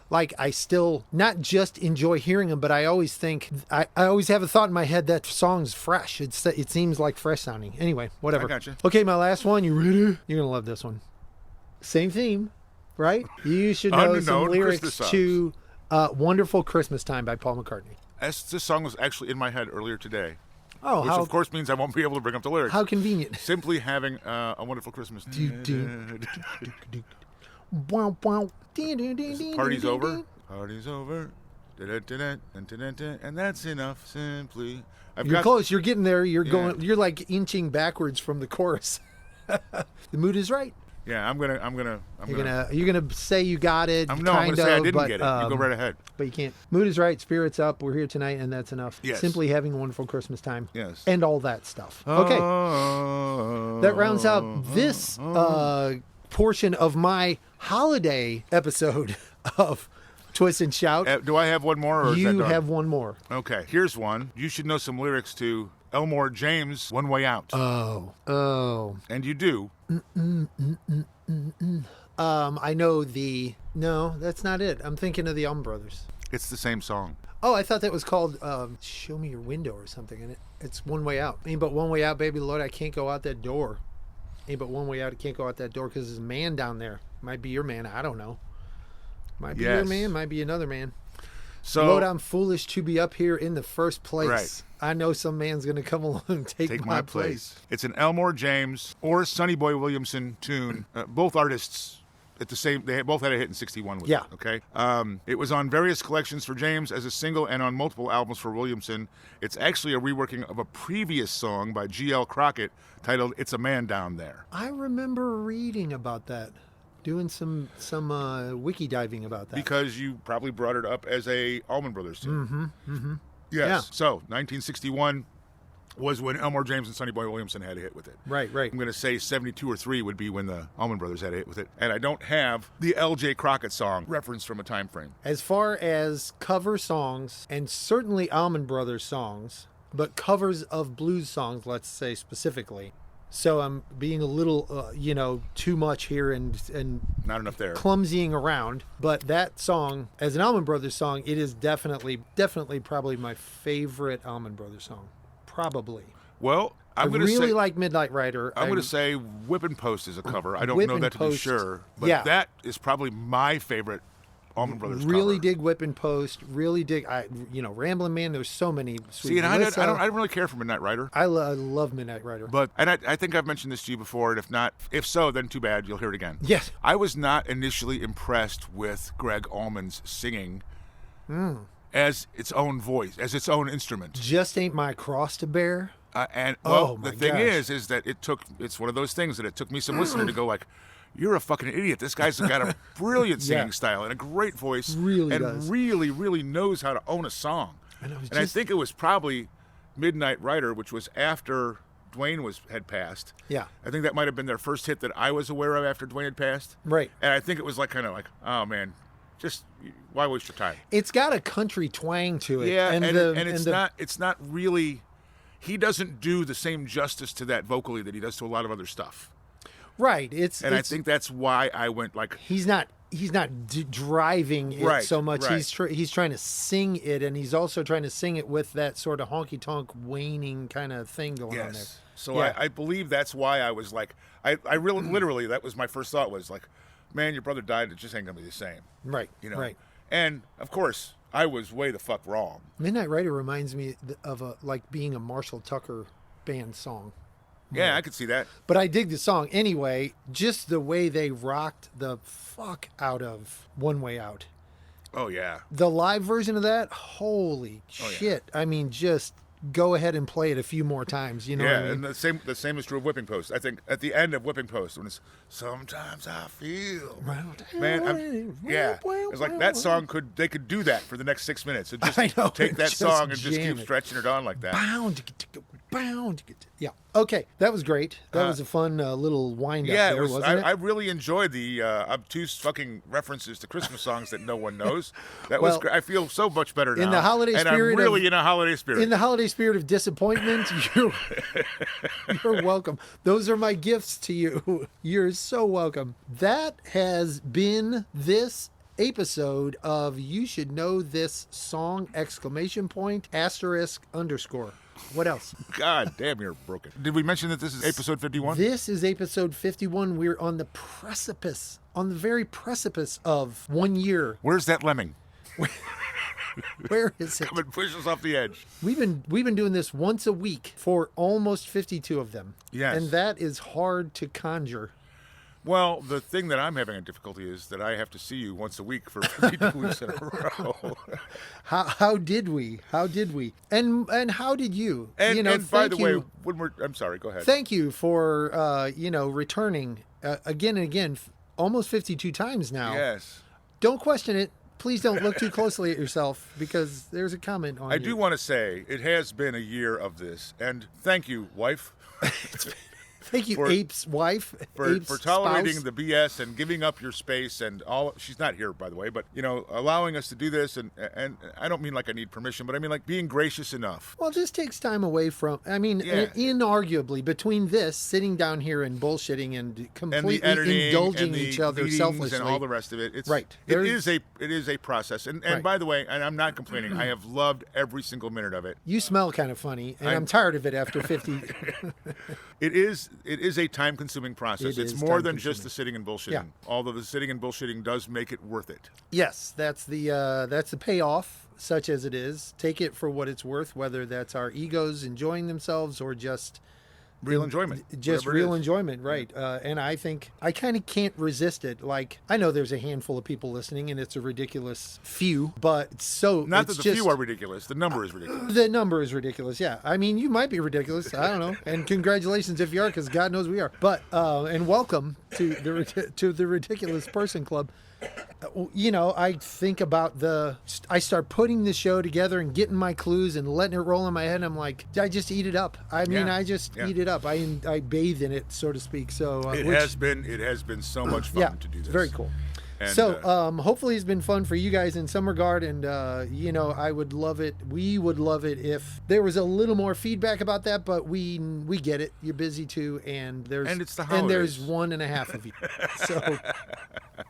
Like, I still not just enjoy hearing them, but I always think, I always have a thought in my head that song's fresh. It seems like fresh sounding. Anyway, whatever. I gotcha. Okay, my last one. You ready? You're going to love this one. Same theme, right? You should know some lyrics to Wonderful Christmas Time by Paul McCartney. This song was actually in my head earlier today. Oh, which of course means I won't be able to bring up the lyrics. How convenient. Simply having a wonderful Christmas. Party's over. Party's over. And that's enough. Simply. You're close. You're getting there. You're going. You're like inching backwards from the chorus. The mood is right. Yeah, you're gonna say you got it. I'm gonna say I didn't get it. You go right ahead. But you can't. Mood is right. Spirits up. We're here tonight, and that's enough. Yes. Simply having a wonderful Christmas time. Yes. And all that stuff. Okay. That rounds out this portion of my holiday episode of TwiZt Shout. Do I have one more? Or you is that done? have one more. Okay. Here's one. You should know some lyrics to Elmore James' "One Way Out." Oh. And you do. I know the. No, that's not it. I'm thinking of the Allman Brothers. It's the same song. Oh, I thought that was called "Show Me Your Window" or something. And it's "One Way Out." Ain't but one way out, baby Lord. I can't go out that door. Ain't but one way out. I can't go out that door because there's a man down there. Might be your man. I don't know. Might be your man. Might be another man. So, Lord, I'm foolish to be up here in the first place. Right. I know some man's going to come along and take my place. It's an Elmore James or Sonny Boy Williamson tune. Both artists at the same. They both had a hit in '61 with it. Okay. It was on various collections for James as a single and on multiple albums for Williamson. It's actually a reworking of a previous song by G.L. Crockett titled "It's a Man Down There." I remember reading about that. Doing some wiki diving about that. Because you probably brought it up as a Allman Brothers tune. Yes. Yeah. So 1961 was when Elmore James and Sonny Boy Williamson had a hit with it. Right. I'm going to say 72 or 3 would be when the Allman Brothers had a hit with it. And I don't have the L.J. Crockett song referenced from a time frame. As far as cover songs, and certainly Allman Brothers songs, but covers of blues songs, let's say specifically. So I'm being a little, too much here and not enough there, clumsying around. But that song, as an Allman Brothers song, it is definitely probably my favorite Allman Brothers song. Probably. Well, I really like Midnight Rider. I'm going to say Whippin' Post is a cover. I don't know that to be sure, but that is probably my favorite Allman Brothers really cover. Dig Whippin' Post. Really dig, Ramblin' Man. There's so many. See, and I don't really care for Midnight Rider. I love Midnight Rider. But I think I've mentioned this to you before, and if so, then too bad. You'll hear it again. Yes. I was not initially impressed with Greg Allman's singing as its own voice, as its own instrument. Just ain't my cross to bear. The thing is that it's one of those things that it took me some listening to go like, you're a fucking idiot. This guy's got a brilliant singing style and a great voice. Really, really knows how to own a song. I think it was probably Midnight Rider, which was after Dwayne had passed. Yeah. I think that might have been their first hit that I was aware of after Dwayne had passed. Right. And I think it was kind of like, oh man, just why waste your time? It's got a country twang to it. Yeah, and it's not really, he doesn't do the same justice to that vocally that he does to a lot of other stuff. Right. I think that's why I went like, he's not driving it so much. Right. He's trying to sing it, and he's also trying to sing it with that sort of honky tonk waning kind of thing going on there. So I believe that's why I was like, I really literally, that was my first thought was like, man, your brother died. It just ain't gonna be the same. Right. Right. And of course I was way the fuck wrong. Midnight Rider reminds me of being a Marshall Tucker band song. Yeah, I could see that. But I dig the song anyway. Just the way they rocked the fuck out of One Way Out. Oh, yeah. The live version of that, holy shit. Yeah. I mean, just go ahead and play it a few more times. You know what I mean? And the same is true of Whipping Post. I think at the end of Whipping Post, when it's sometimes I feel, man, it's like that song they could do that for the next 6 minutes. And just take that song and just keep stretching it on like that. Bound. Yeah. Okay, that was great. That was a fun little wind up there, wasn't it? I really enjoyed the obtuse fucking references to Christmas songs that no one knows. That was great. I feel so much better now. In the holiday spirit, and I'm really in a holiday spirit. In the holiday spirit of disappointment, you're welcome. Those are my gifts to you. You're so welcome. That has been this APEisode of You Should Know This Song! ! *_. What else? God damn, you're broken. Did we mention that this is APEisode 51? This is APEisode 51. We're on the very precipice of 1 year. Where's that lemming? Where is it? Come and push us off the edge. We've been doing this once a week for almost 52 of them. Yes. And that is hard to conjure. Well, the thing that I'm having a difficulty is that I have to see you once a week for 52 weeks in a row. How did we? And how did you? And by the way, I'm sorry, go ahead. Thank you for returning again and again, almost 52 times now. Yes. Don't question it. Please don't look too closely at yourself because there's a comment on I do want to say it has been a year of this, and thank you, wife. Thank you, Ape's wife, for tolerating spouse. the BS and giving up your space and all. She's not here, by the way, but allowing us to do this, and I don't mean like I need permission, but I mean like being gracious enough. Well, this takes time away from. I mean, inarguably, between this sitting down here and bullshitting and completely indulging each other selflessly and all the rest of it, it's right. It is a process, and right. By the way, and I'm not complaining. I have loved every single minute of it. You smell kind of funny, and I'm tired of it after 50. It is a time-consuming process. It's more than just the sitting and bullshitting. Yeah. Although the sitting and bullshitting does make it worth it. Yes, that's the payoff, such as it is. Take it for what it's worth, whether that's our egos enjoying themselves or just real enjoyment. Just real enjoyment, right. And I think I kind of can't resist it. Like, I know there's a handful of people listening and it's a ridiculous few, but Not that the few are ridiculous. The number is ridiculous. The number is ridiculous, yeah. I mean, you might be ridiculous. I don't know. And congratulations if you are, because God knows we are. But, and welcome to the Ridiculous Person Club. I think about I start putting the show together and getting my clues and letting it roll in my head. And I'm like, I just eat it up. I mean, I just eat it up. I bathe in it, so to speak. So it has been so much fun to do this. Very cool. And, hopefully it's been fun for you guys in some regard. And, I would love it. We would love it if there was a little more feedback about that, but we get it. You're busy too. And it's the holidays. And there's 1.5 of you.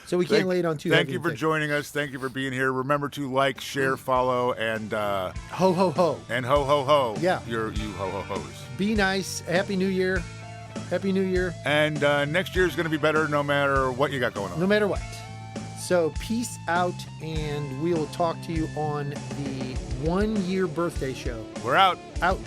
So we can't lay it on too heavy. Thank you for joining us. Thank you for being here. Remember to like, share, follow, and ho ho ho. And ho ho ho. Yeah. You ho ho ho's. Be nice. Happy New Year. Happy New Year. And next year is going to be better no matter what you got going on. No matter what. So peace out, and we will talk to you on the 1 year birthday show. We're out. Out.